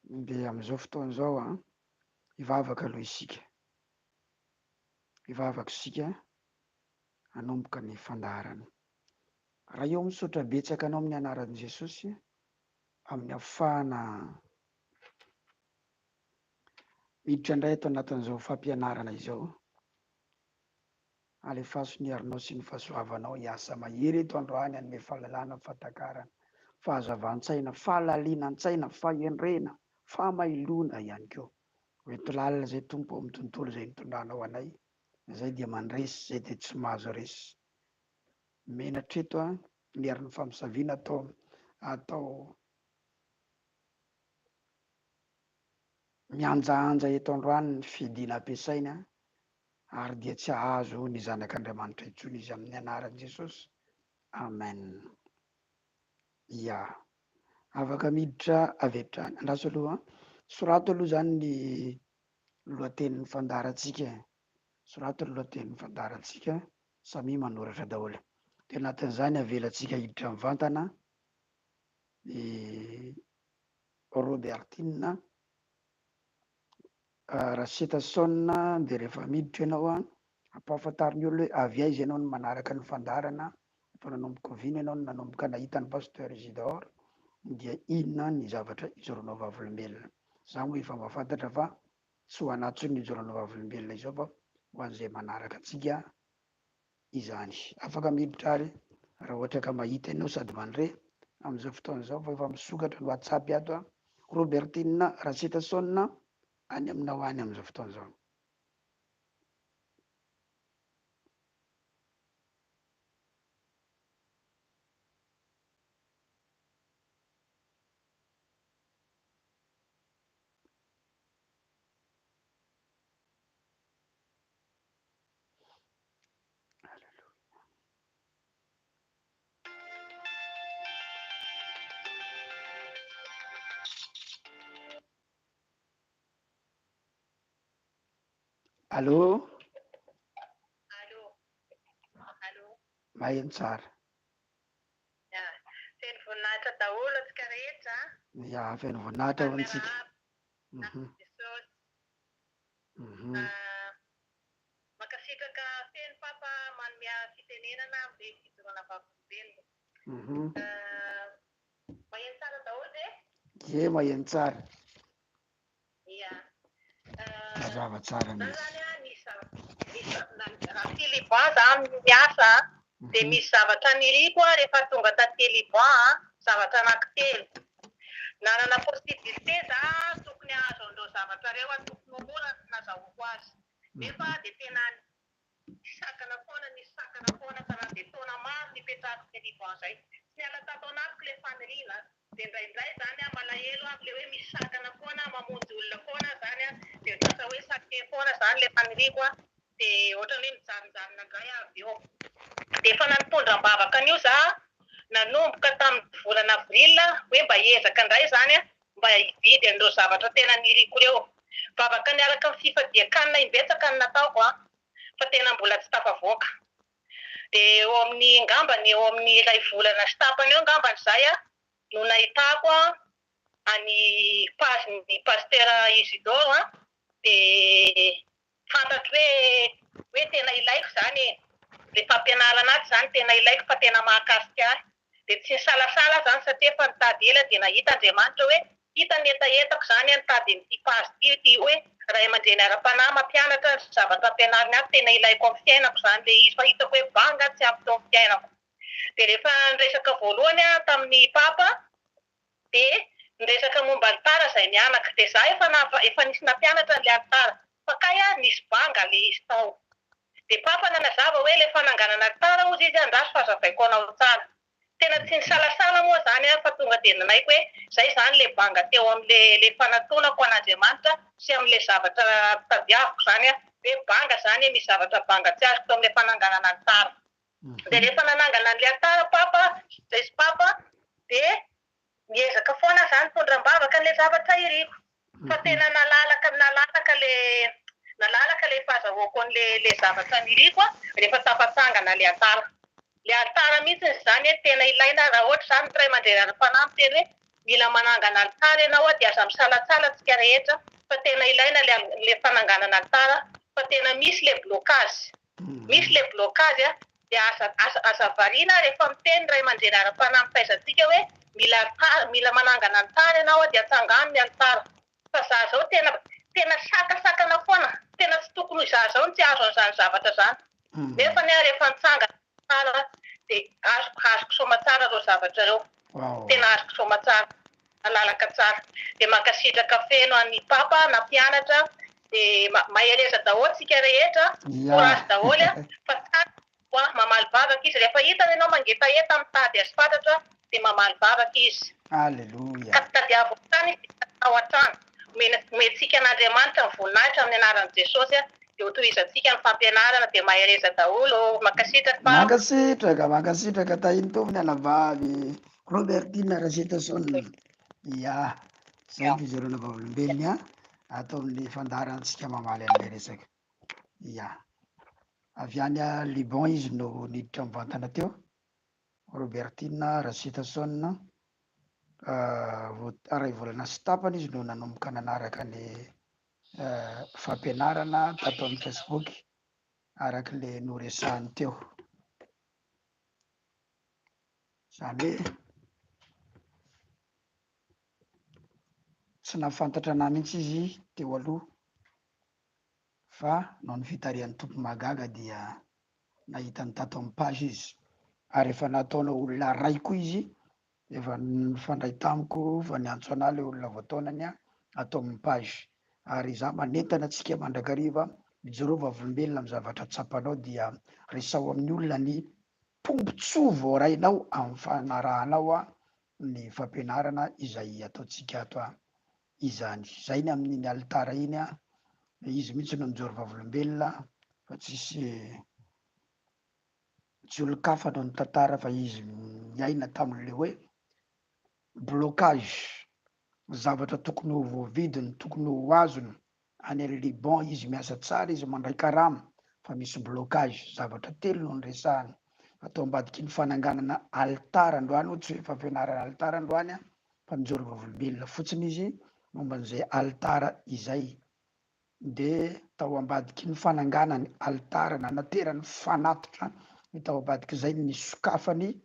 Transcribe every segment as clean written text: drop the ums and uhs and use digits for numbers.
Dia amin'izao fotoan'izao hivavaka aloha isika. Hivavaka isika hanomboka ny fandaharana. Raha eo misaotra betsaka anao amin'ny anaran'i Jesosy amin'ny ahafahana miditra indray ato anatin'izao fampianarana izao. Alefaso ny herinao sy ny fahasoavanao hiasa mahery eto androany hanome fahalalana, fahatakarana, fahazavan-tsaina, fahalalinan-tsaina, fahendrena, famailona ihany koa. Hoento lalina izay tompo amin'ny tontolo izay nitondranao anay, izay dia mandresy, izay dia tsy mahazo resy. Menatra eto ny herin'ny famisaviana atao mianjaanja eto androany ny fidiana ampiasaina, ary dia tsy ahazo ny zanak'Andriamanitra intsony izy amin'ny anaran'i Jesosy. Amen. Ia, afaka miditra avy hatrany. Andraso aloha sorato aloha izany ny lohatenin'ny fandaharantsika. Sorato ny lohatenin'ny fandaharantsika, samy manoratra daholo. Teo anatin'izany avelantsika hiditra mivantana Robertine Racetasson. Dia rehefa miditra ianao ampahafantariny olona hoe avy aiza ianao no manaraka ny fandaharana, atao nanomboka oviana ianao no nanomboka nahita ny pasteur Isidore, dia inona ny zavatra ijoroanao vavolombelona. Za moa efa mahafantatra fa tsy ho anahy intsony ny ijoroanao vavolombelona izao fa ho an'izay manaraka antsika izany. Afaka miditra ary raha ohatra ka mahita ianao sady mandre amin'izao fotoan'izao, fa efa misokatra ny WhatsApp ato Robertine Racetasson any aminao any amin'izao fotoan'izao. Allô? Allô? Allô? Maheno tsara. Feno voninahitra daholo antsika rehetra. Ia, feno voninahitra ho antsika. Jesosy. Makasitraka feno papa manome fitenenana amin'ny fijoroana vavolombelona. Maheno tsara daholo ve? Ie, maheno tsara. Ia. Mazava tsara Za mihitsy. zany raha Tiliban za miasa dia misy zavatra niriko rehefa tonga ta Tiliban, zavatra anankitelo. Nanana possibilité za tokony ahazo an'ireo zavatra ireo tokony ho mora nazahoako azy. Nefa dia tena nisakana foana karaha dia taona maro nipetrahako Tiliban izay. Tsy niala tato anatiko ilay faniriana, dia indraindray izany malahelo amin'ilay hoe misakana foana, mamonjy olona foana izany dia lasa hoe sake foana izany ilay faniriako dia ohatran'ny hoe mijanonjanona indray avy eo. Dia efa nanitondram-bavaka an'io za nanomboka tamin'ny volana avril hoe mba hiezaka indray izany mba hividy an'ireo zavatra tena niriko ireo. Vavaka niaraka amin'ny fifadian-kanina imbetsaka ny nataoko fa tena mbola tsy tafavoaka. Dia eo amin'ny ngambany eo amin'ny iray volana sy tapany eo ngambany izay no nahitako any pazin'ny pasteur Isidore dia fantatro hoe tena ilaiko izany ilay fampianarana azy izany tena ilaiko fa tena mahakasika ahy. Dia tsy nisalasala izany satria efa nitady ela dia nahita Andriamanitra hoe hita ny etaetako izany nitady n'ity pazy ity hoe ray aman-dreny ara-panahy mampianatra ny zavatra ampianariny ahy tena ilaiko amin'ny fiainako izany ilay izy fa hitako hoe banga tsy ampy tao amin'ny fiainako. Dia rehefa niresaka voalohany tamin'ny papa dia niresaka momba alitara izay mianaka dia za efa nisy nampianatra ilay alitara fa kay nisy banga ilay izy tao. Dia papa nanazava hoe ilay fananganana alitara hozy izy andraso fa azavaiko anao tsara. Tena tsy nisalasala moa izany fa tonga dia nanaiko hoe izay izany ilay banga teo amin'ilay fanantonako an'Andriamanitra sy amin'ilay zavatra tadiaviko izany hoe banga izany misy zavatra banga tsy azoko tao amin'ilay fananganana alitara. Dia rehefa nanangana an'ilay alitara papa dia miezaka foana izany tondram-bavaka an'ilay zavatra iriko. Fa tena nalalaka ilay fahazahoako an'ilay zavatra niriko rehefa tafatsangana ilay alitara. Ilay alitara mihitsy izany tena ilaina raha ohatra izany ny ray aman-dreny ara-panahy miteny hoe mila manangana alitara ianao dia aza misalatsala antsika rehetra fa tena ilaina le fananganana alitara fa tena misy le blocage. Misy le blocage dia asa variana rehefa miteny ray aman-dreny ara-panahy-paizantsika hoe mila manangana alitara ianao dia atsangano ny alitara. Fa za zao tena sakasakana foana, tena tsy tokony za zao ny tsy azo an'izany zavatra zany. Nefa ny rehefa nitsangana tsara dia azoko somatsara reo zavatra reo. Tena azoko somatsara, alalaka tsara. Dia mankasitraka feno an'ny papa na mpianatra dia maheleza daholo tsika rehetra, courage daholo fa tsara mamaly vavaka izy. Rehefa hitany ianao mangetaheta mitady azy fantatra dia mamaly vavaka izy. Alleluia. Ka tadiavo tany ao an-trano. Omentsika an'Andriamanitra ny voninahitra amin'ny anaran'i Jesosy dia hotohizantsika ny fampianarana dia mahereza daholo. Mankasitraka mankasitraka tahiny tompony alavavy Robertine Rasitason. Ya, zay ny fizarana vavolombelony atao amin'ny fandaharantsika mamaly an'ilay resaka. Ya, avy any a Liban izy no niditra mivantana teo, Robertine Rasitason. Aray volana sy tapany izy no nanomboka nanaraka ny fampianarana tato amin'ny Facebook araka le noresahany teo. Zany hoe tsy nafantatra anah mihitsy izy teo aloha fa no nivitarian'ny tompo magaga dia nahitany tato amin'ny page izy, ary efa nataona olona ray koa izy, efa nifandray tamiko fa niantso anah le olona voataonany atao amin'ny page. Ary za manentana antsika mandrakariva mijoro vavolombelona amin'ny zavatra tsapanao dia resao amin'ny olona ny tombontsoa voarainao amin'ny fanarahanao ny fampianarana izay ataontsika ato izany. Zay ny amin'iny alitara iny izy mihitsy no mijoro vavolombelona fa tsisy olon-kafa no nitantara fa izy miaina tamin'le hoe blocage, zavatra tokony ho voavidiny, tokony ho azony. Any Liban izy miasa tsara, izy mandray karama fa misy blocage. Zavatra telo no niresahany atao ambadiky ny fananganana alitara androany, ho tsy hoe fampianarana alitara androany fa mijoro vavolombelona fotsiny izy momba an'izay alitara izay. De tao ambadiky ny fananganany alitara naterany fanatitra tao ambadiky izay ny sokafany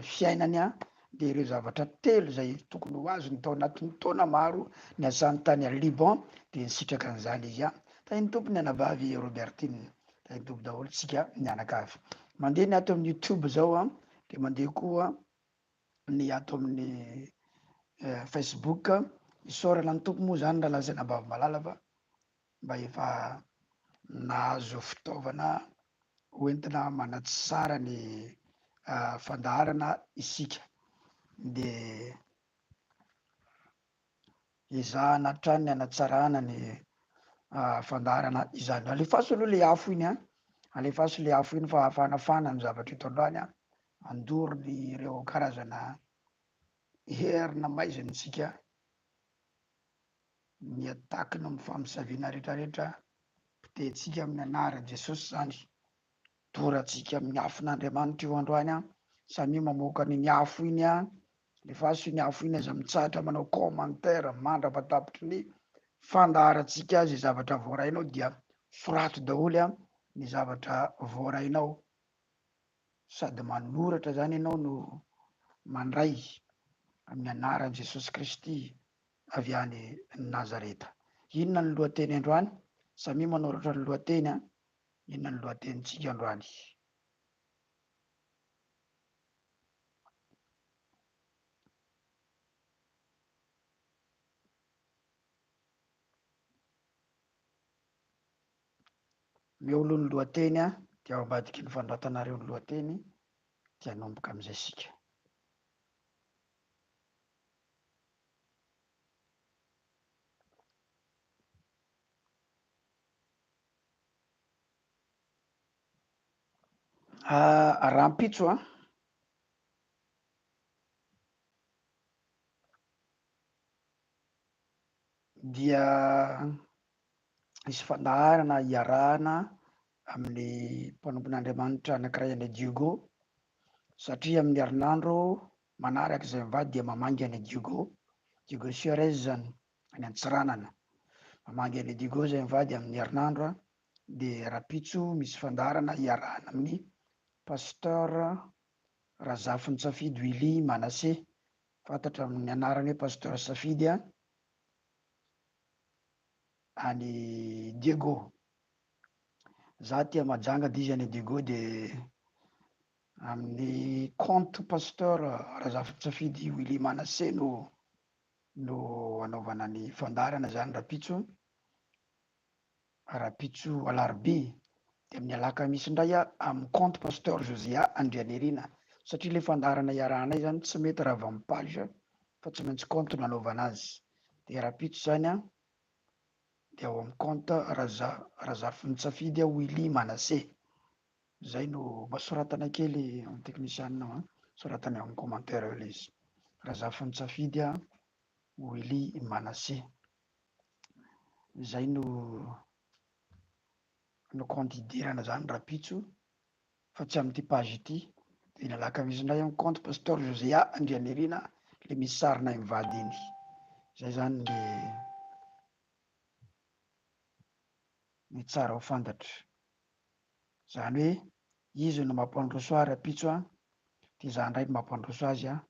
fiainany de ireo zavatra telo zay tokony ho azony tao anatin'ny taona maro niasany tany a Liban de nisitraka an'izany izy tahiny tompony anavavy Robertine, tahiny tompo daholo tsika mianakavy. Mandeha ny ato amin'ny YouTube zao de mandeha koa ny ato amin'ny Facebook. Isaorana ny tompo moa zany raha lazaina bavy malala fa mba efa nahazo fitaovana hoentina manatsara ny fandaharana isika de izahana hatrany ny hanatsarana ny fandaharana izany. Alefaso aloha le afo iny alefaso le afo iny fa hafanafana ny zavatra eto androany andoro ny ireo karazana herina maizina tsika ny atakina amin'ny famisaviana rehetrarehetra mpitehitsika amin'ny anaran'i Jesosy zany. Doratsika amin'ny afon'Andriamanitra io androany samy mamoaka ny afo iny lefaso iny afo iny aza mitsahatra manao commentaire mandra-patapitry ny fandaharantsika azy zavatra voarainao dia sorato daholo ny zavatra voarainao, sady manoratra zany ianao no mandray amin'ny anaran'i Jesosy Kristy avy any Nazareta. Inona ny lohateny androany? Samy manoratra ny lohateny inona ny lohatenitsika androany? Meolo ny lohateny dia ao ambadiky ny fandratanareo ny lohateny dia nomboka am'izay sika. Rahampitso dia isy fandaharana iarahana amin'ny mpanompon'Andriamanitra anankiray an'i Diego satria amin'ny herinandro manaraka izay mivady dia mamangy any Diego Suarez zany any Antsiranana. Mamangy any Diego zay mivady amin'ny herinandro a, de Rapitso misy fandarana iarahana amin'ny Pasteur Razafy Safidy Willy Manasseh, fantatra amin'ny anarany hoe Pasteur Safidy a, any Diego. Za tia majanga de izy any Diego de amin'ny compte Pasteur Razafy Safidy Willy Manasseh no anaovana ny fandarana zany Rapitso Alarby. De amin'ny alakamisy indray a amin'ny compte Pasteur Josia Andrianirina, satria le fandarana iarahanay zany tsy mety raha avy amin'ny page fa tsy maintsy compte no anaovana azy. De Rapitso zany a de ao amin'ny compte Razafy Safidy Willy Manasseh. Zay no mba soratana kely amin'ny technicianina, soratany amin'ny commentaire eo le izy, Razafy Safidy Willy Manasseh. Zay no compte idirana zany Rapitso, fa tsy amin'ity page ity. De ny alakamisy indray amin'ny compte Pasteur Josia Andrianirina, le misy sarina mivady iny. Zay zany ny tsara ho fantatra. Zany hoe izy no mampandroso Rapitso a, de za indray no mampandroso azy a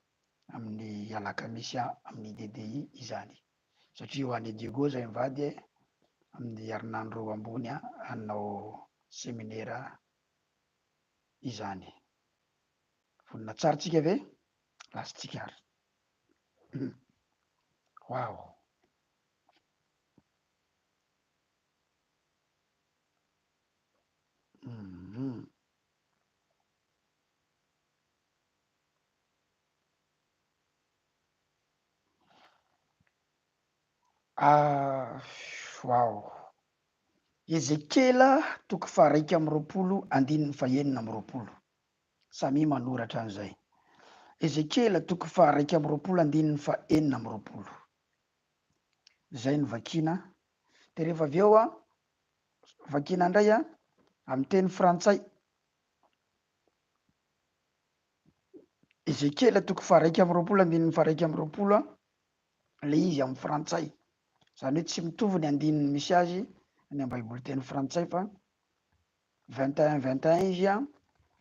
amin'ny alakamisy amin'ny DDI izany, satria ho any Diego zay mivady amin'ny herinandro ambony hanao séminaire izany. Vonina tsara tsika ve? Lasatsika ary. Wow. Wow. Ezekela 1:2:20. Samy manoratra an'izay. Ezekela 1:2:20. Zay ny vakina. De rehefa avy eo a vakina indray a amin'ny teny frantsay. Ezekela 1:2:20 le izy amin'ny frantsay. Zany hoe tsy mitovy ny andininy misy azy ny am-baiboly teny frantsay fa 21:21 izy a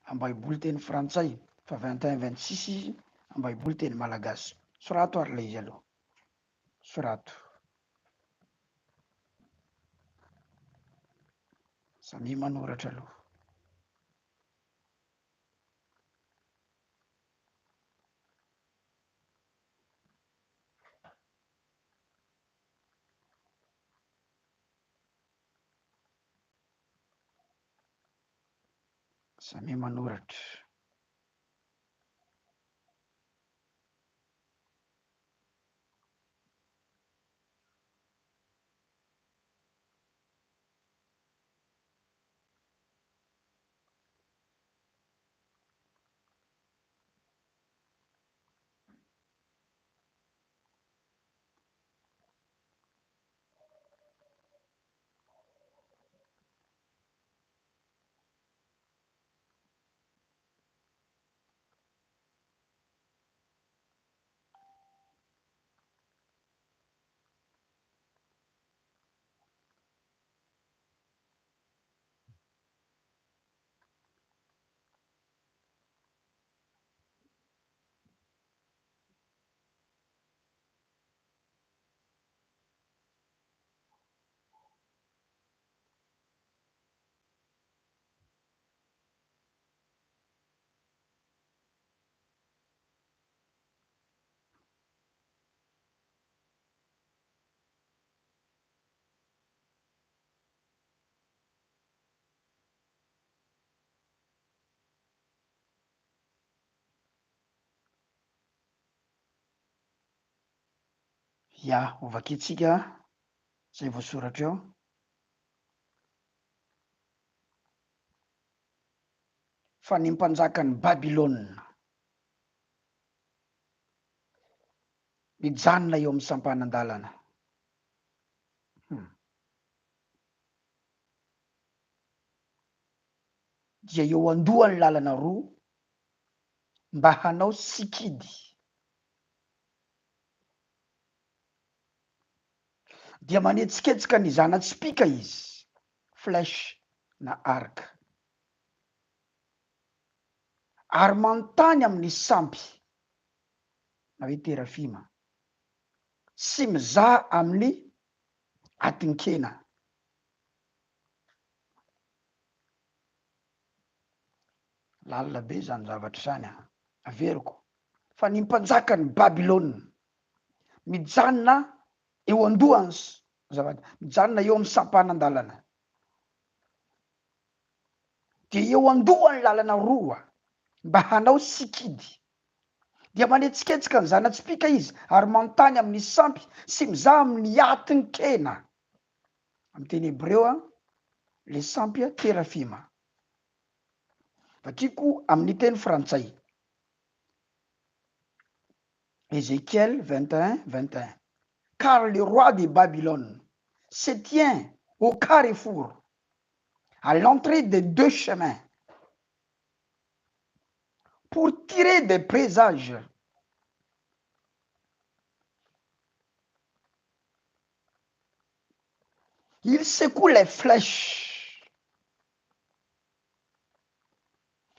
am-baiboly teny frantsay, fa 21:26 izy am-baiboly teny malagasy. Sorato ary le izy aloha. Sorato. Samy manoratra aloha. Samy manoratra. Ya, ho vakintsika zay voasoratra eo. Fa ny mpanjakan'ny Babilôna mijanona eo amin'ny sampanan-dalana. Dia eo andohan'ny lalana roa mba hanao sikidy dia manetsiketsika ny zana-tsipika izy, flèche na arc, ary manontany amin'ny sampy na hoe terafima sy mizaha amin'ny atinkena. Lalina be zany zavatra zany averiko fa ny mpanjaka ny Babilôna mijanona eo andohany zavatra, mijanona eo amin'ny sampanan-dalana, dia eo andohany lalana roa mba hanao sikidy, dia manetsiketsika ny zana-tsipika izy ary manontany amin'ny sampy sy mizaha amin'ny atinkena. Amin'ny teny hebreo le sampy terafima. Vakiko amin'ny teny frantsay, Ézéchiel 21:21. Car le roi de Babylone se tient au carrefour, à l'entrée des deux chemins, pour tirer des présages. Il secoue les flèches.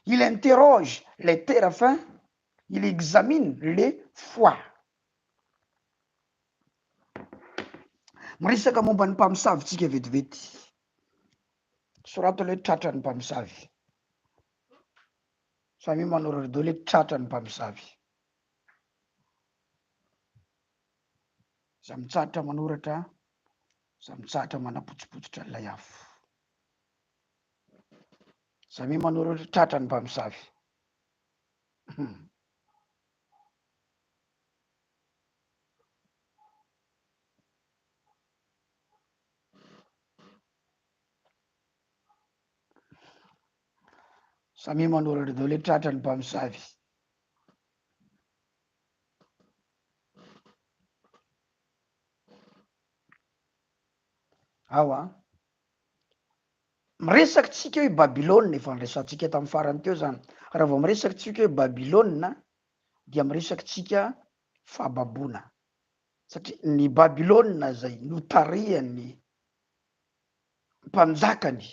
Il interroge les téraphins. Il examine les foies. Miresaka momba ny mpamosavy tsika vetivety. Sorato le tratra ny mpamosavy. Samy manoro do le tratra ny mpamosavy. Za mitsatra manoratra, za mitsatra manapotsipotsitra ilay afo. Samy manoratra tratra ny mpamosavy. Samy manoratra do le tratra ny mpamosavy. Ao miresaky tsika hoe Babilôna, efa niresantsika tamin'ny farany teo zany. Raha vao miresaky tsika hoe Babilôna dia miresaky tsika fahababoana, satria ny Babilôna zay notarihan'ny mpanjakany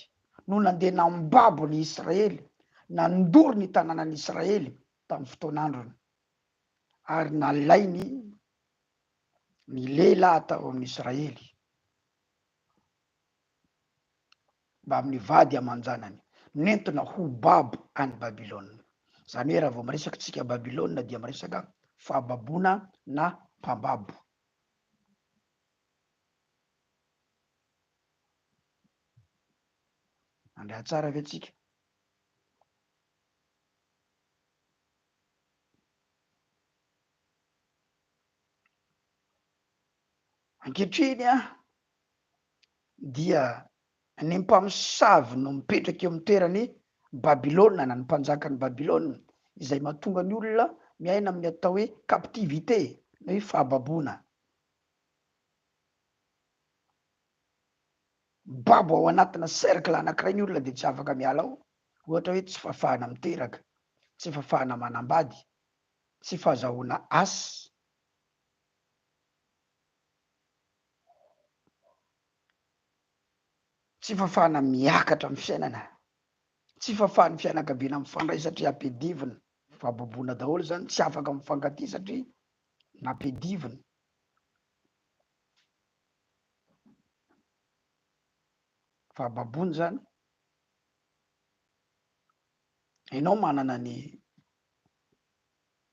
no nandeha nambabo ny Israely, nandory ny tanànan'ny Israely tamin'ny fotoan'androny, ary nalainy ny lehilahy tao amin'ny Israely mba amin'ny vady aman-janany, nentina ho babo any Babilôna. Zany hoe raha vao miresaky tsika Babilôna dia miresaka fahababoana na mpambabo. Andray tsara ve tsika? Ankehitriny dia ny mpamosavy no mipetraka eo amin'ny toerany Babilôna na ny mpanjaka ny Babilôna, izay mahatonga ny olona miaina amin'ny atao hoe captivité na hoe fahababoana. Babo ao anatina cercle anankiray ny olona dia tsy afaka miala ao. Ohatra hoe tsy fafahana miteraka, tsy fafahana manambady, tsy fahazahoana asa, tsy fafahana miakatra amin'ny fiainana, tsy fafahan'ny fianakaviana mifandray satria ampedivina. Fahababoana daholo zany, tsy afaka mifankatia satria nampedivina. Fahababoana zany, ianao manana ny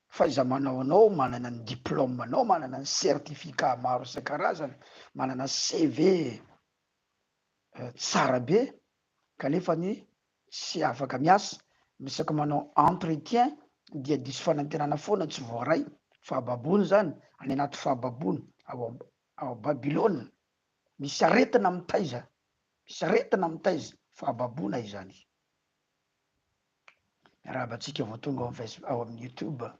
fahaiza-manao anao, manana ny diplôme anao, manana ny certificat maro isan-karazany, manana CV tsara be, kanefa ny tsy afaka miasa, misaky manao entretien dia diso fanantenana foana tsy voaray. Fahababoana zany, any anaty fahababoana ao Babilôna, misy aretina mitaiza, misy aretina mitaiza, fahababoana izany. Miarabantsika vao tonga ao amin'ny YouTube.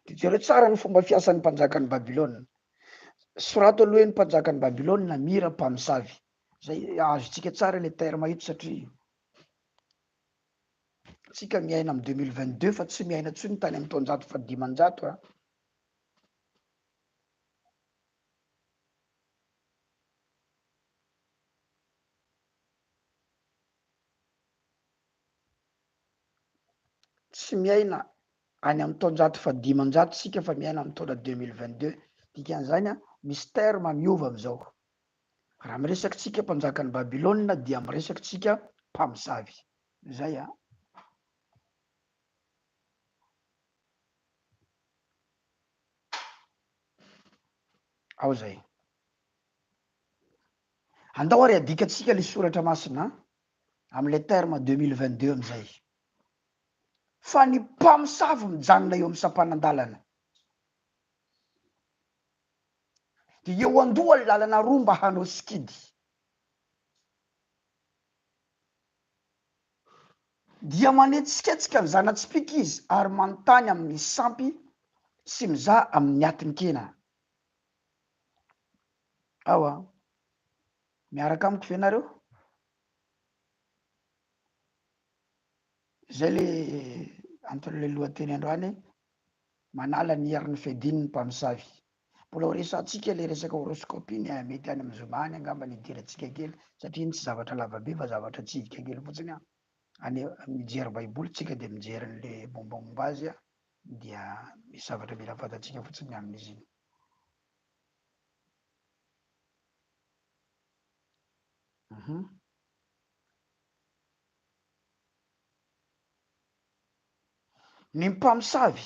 Jereo tsara ny fomba fiasan'ny mpanjakan'ny Babilôna. Sorato aloha ny mpanjakan'ny Babilôna mira mpamosavy. Zay azontsika tsara le terme ito satria tsika miaina am 2022 fa tsy miaina tsony tany am taonjato fa dimanjato a. Tsy miaina any am taonjato fa dimanjato sika fa miaina am taona 2022 dikan'izany a misy terme miova am'izao raha miresaky tsika mpanjakany Babilôna dia miresaky tsika mpamosavy zay a. Ao zay andao ary adikatsika le soratra masina am'le terme 2022 am'izay fa ny mpamosavy mijanona eo amin'ny sampanandalana de eo andoha ny lalana roa mba hanao sikidy dia manetsiketsika ny zanatsipika izy ary manontany amin'ny sampy sy mizaha amin'ny atinkena. Ao a miaraka amiko ve nareo? Zay le anton'le lohateny androany manala ny herin'ny fediny ny mpamosavy. Mbola ho resantsika le resaka horoscope iny mety any amy zoma any angamba ny idirantsika kely satria iny tsy zavatra lavabe fa zavatra tsidika kely fotsiny a. Any mijery baiboly tsika de mijery an'le mombamomba azy a dia misy zavatra mila fantatsika fotsiny amin'izy iny. Ny mpamosavy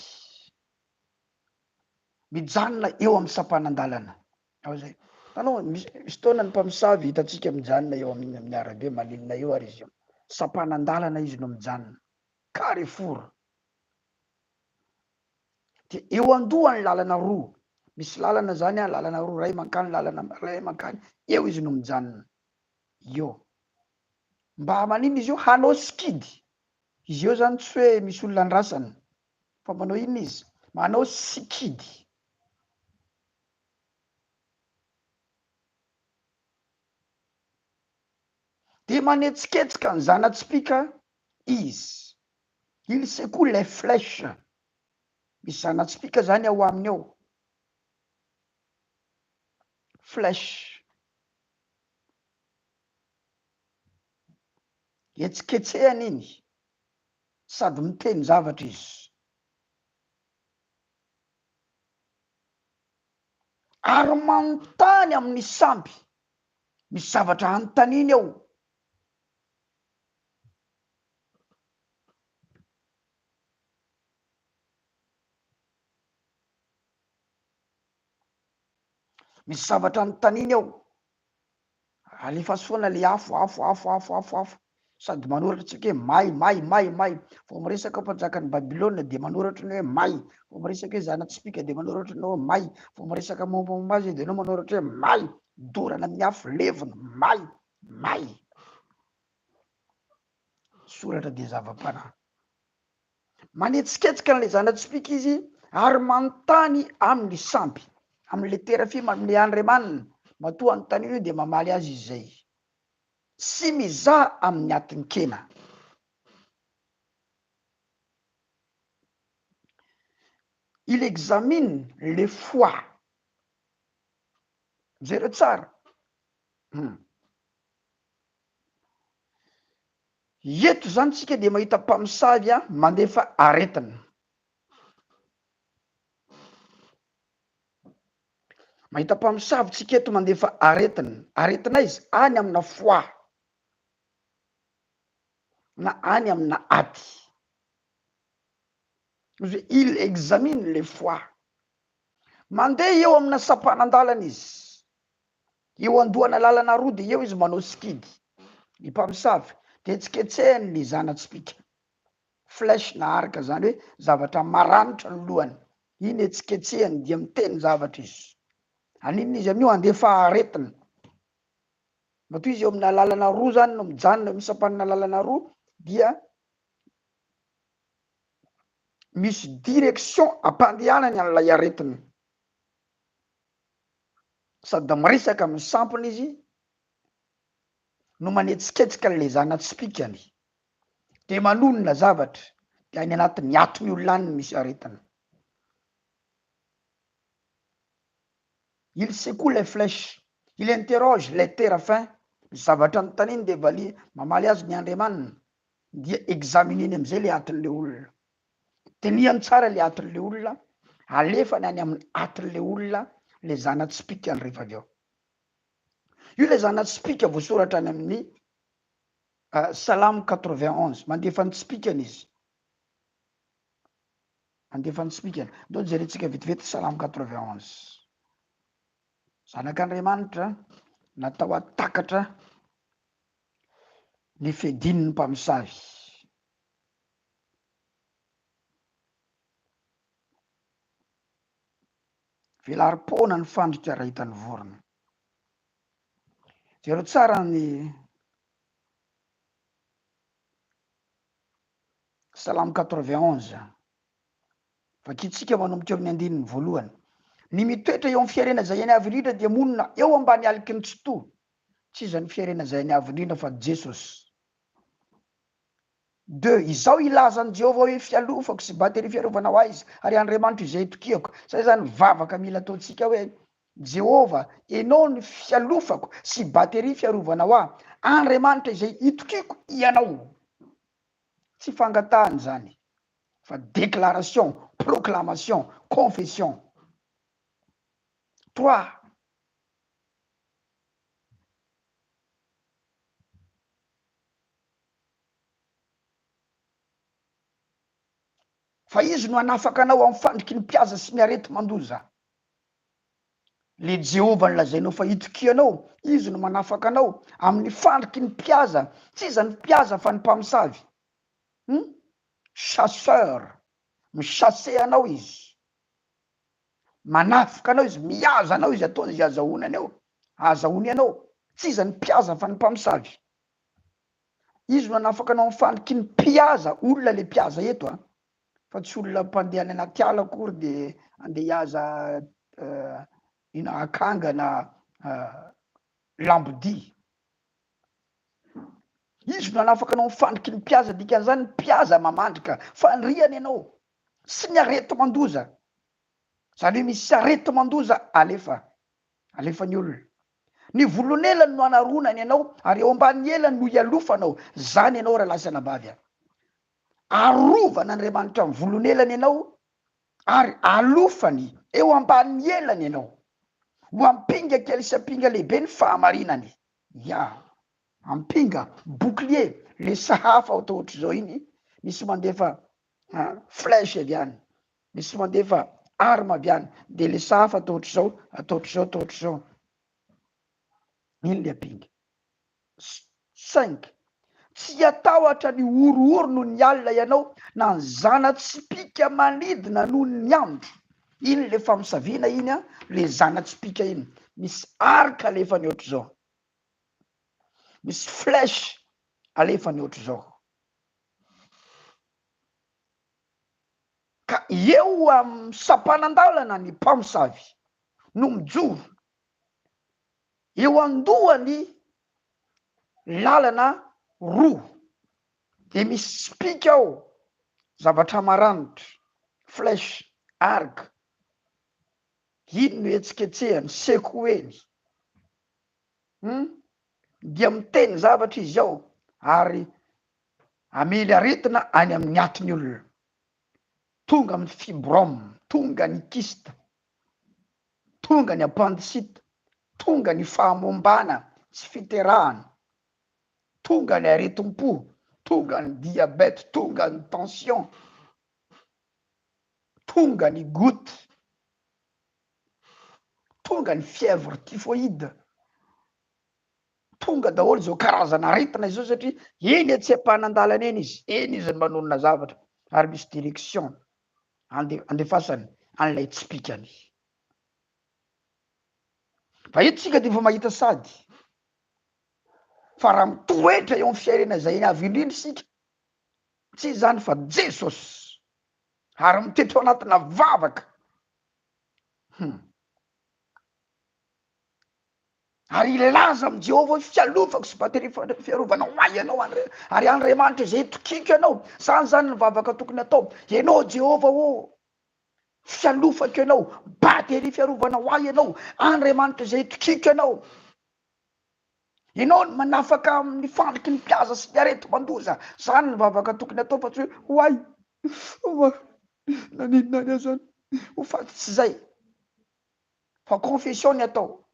mijanona eo amin'ny sampanandalana. Ao zay tanao misy taona ny mpamosavy hitatsika mijanona eo amin'ny arabe maninona eo ary izy io sampanandalana izy no mijanona Carrefour de eo andoha ny lalana roa misy lalana zany a lalana roa ray mankany lalana ray mankany eo izy no mijanona eo mba manino izy io hanao sikidy izy eo zany tsy hoe misy olona andrasany fa manao ino izy manao sikidy de manetsiketsika ny zanatsipika izy il secoue les flèches misy zanatsipika zany ao aminy ao flèche etsiketsehany iny sady miteny zavatra izy ary manontany amin'ny sampy misy zavatra anontaniny ao misy zavatra anontaniny ao alefaso foana le afo sady manoratra tsika hoe may vao miresaka mpanjakany Babilôna de manoratra ny hoe may vao miresaka hoe zanatsipika de manoratra ny hoe may vao miresaka mombamomba azy de nao manoratra hoe may dorana amin'ny afo levona may soratra de zava-panahy manetsiketsika n'le zanatsipika izy ary manontany amin'ny sampy am'le terafima am'le andriamanina matoa anontaniny io de mamaly azy izy zay sy mizaha amin'ny atinkena. Il examine les fois jereo tsara eto zany tsika de mahita mpamosavy a mandefa aretina mahita mpamosavy tsika eto mandefa aretina izy any amina foi na any amina aty il examine les fois mandeha eo amina sampanandalana izy eo andohana lalana roa de eo izy manao sikidy ny mpamosavy de etsiketsehany le zanatsipika flèche na araka zany hoe zavatra maranitra ny lohany iny etsiketsehany dia miteny zavatra izy aninona izy amin'io andefa aretina matoa izy eo amina lalana roa zany no mijanona eo misampanana lalana roa dia misy direction ampandehanany an'ilay aretina sady da miresaka amin'ny sampony izy no manetsiketsika le zanatsipikany de manonona zavatra de any anatin'ny atony olona any misy aretana. Il secoue les flèches, il interroge les terrafins, zavatra notaniny de valia mamaly azy ny Andriamanina dia examineny am'izay le atin'le olona, teniany tsara le atin'le olona, alefany any amin'ny atin'le olona le zana-tspikany rehefa avy eo. Io le zana-tspika voasoratra any amin'ny Salame 91, mandefa ny tspikany izy, mandefa ny tspikany. Ndao jerentsika vetivety Salame 91. Zanak'Andriamanitra natao atakatra ny fedin'ny mpamosavy. Velaripona ny fandrika rahitan'ny vorona. Jereo tsara ny Salame 91. Vakitsika manomboka eo amin'ny andininy voalohany. Ny mitoetra eo amin'ny fiarena zay any avy indrindra dia monina eo ambany aliky ny tsoto. Tsy iza ny fiarena zay any avy indrindra fa Jesosy. 2. Izao ilazany Jehovah hoe fialofako sy batery fiarovana ho azy ary Andriamanitra izay itokiako. Zay zany vavaka mila ataontsika hoe Jehovah, enao ny fialofako sy batery fiarovana ho ahy, Andriamanitra izay itokiako ianao. Tsy fangatahany zany fa déclaration, proclamation, confession. 3. Fa izy no hanafaka anao amin'ny fandriky ny mpiaza sy ny arety mandoza. Le Jehovah ny lazainao fa itokianao, izy no manafaka anao amin'ny fandriky ny mpiaza, tsy iza ny mpiaza fa ny mpamosavy. Chasseur, michasse anao izy, manafika anao izy, miaza anao izy, ataony izy azahoany anao, azahoany anao, tsy iza ny mpiaza fa ny mpamosavy. Izy no manafaka anao amin'ny fandriky ny mpiaza, olona le mpiaza eto fa tsy olona mpandeha any anaty ala akory de andeha hiaza ina akanga na lambodia. Izy no manafaka anao amin'ny fandriky ny mpiaza, dikan'izany ny mpiaza mamandrika fandriany ianao sy ny arety mandoza. Zany hoe misy arety mandoza alefa ny olona. Ny volonelany no anaronany ianao ary eo ambany elany no ialofanao. Zany ianao raha lasa nabavy. Arovan'Andriamanitra ny volonelany ianao ary alofany eo ambany elany ianao. Ho ampinga kely sy ampinga lehibe ny fahamarinany. Ampinga bouclier, le sahafa atao ohatra zao iny, misy mandefa flèche avy any, misy mandefa arme avy any, de le sahafa atao ohatra zao, atao ohatra zao, atao ohatra zao. Iny le ampinga. 5. Tsy atahotra ny orooro noho ny alina ianao, na ny zana-tsipika manidina noho ny andro. Iny le famosaviana iny le zana-tsipika iny. Misy arika alefany ohatra zao, misy flèche alefany ohatra zao. Ka eo amin'ny sapanandalana ny mpamosavy no mijoro, eo andohany lalana roa de misy spika ao, zavatra maranitra, flèche, arc. Iny no etsiketsehany, sekoueny. Dia miteny zavatra izy ao ary amely aretina any amin'ny atiny olona. Tonga amin'ny fibrome, tonga ny kyste, tonga ny appendicite, tonga ny fahamombana sy fiterahana, tonga ny aretim-po, tonga ny diabète, tonga ny tension, tonga ny goutte, tonga ny fièvre typhoïde, tonga daholo zao karazana aretina izao satria eny tsy ampanandalana eny izy, eny izy manonona zavatra ary misy direction andefasany an'ilay tsipikany. Fa eto tsika de efa mahita sady fa raha mitoetra eo amin'ny fiainana zay eny avy indrindra isika, tsy zany fa Jesosy ary mitoetra ao anatina vavaka. ary ilaza am Jehovah fialofako sy battery fiarovana ho ay ianao ary Andriamanitra zay tokiko ianao zany zany ny vavaka tokony atao ianao Jehovah o fialofako ianao battery fiarovana ho ay ianao Andriamanitra zay tokiko ianao no manafaka amin'ny fandriky ny mpiaza sy ny arety mandoza zany ny vavaka tokony atao fa tsy hoe hoay naninona any azany ho faty tsy zay fa confession ny atao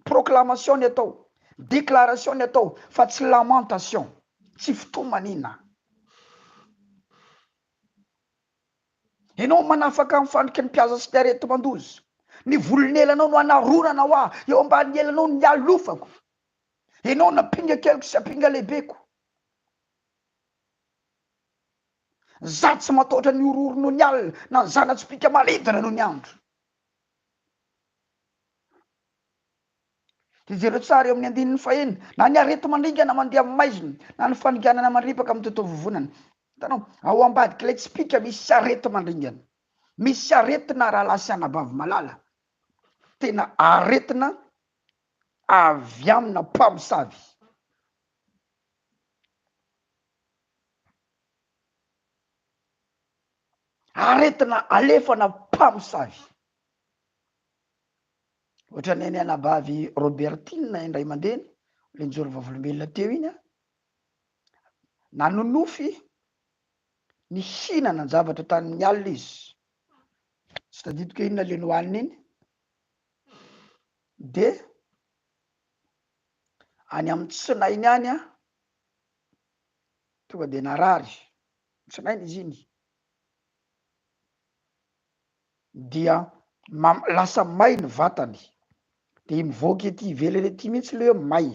proclamation ny atao déclaration ny atao fa tsy lamentation tsy fitomanina ianao manafaka amin'ny fandriky ny mpiaza sy ny arety mandoza ny volon'elanao no anaronana ho a eo ambany elanao ny alofako ianao napinga keliko sy apinga lehibeko za tsy mataotra ny ororo no ny alina na ny zanatsipika malidina no ny andro de jereo tsara eo amin'ny andinin'ny fahenina na ny arety mandringana mandeha amin'ny maizina na ny faniganana mandripaka amin'ny tontolo vovonana hitanao ao ambadiky ilay tsipika misy arety mandringana misy aretina raha lasy anabavy malala tena aretina avy amina mpamosavy aretina alefana mpamosavy ohatra ny any anabavy Robertine indray mandeny le njoro vavolombelona teo iny nanonofy ny hinana ny zavatra tamin'ny alina izy tsy tadidiko inona le nohaniny iny de any amin'ny tsinainy any tonga de narary tsinainy izy iny dia lasa may ny vatany de mivoaka ety ivelany ety mihitsy le hoe may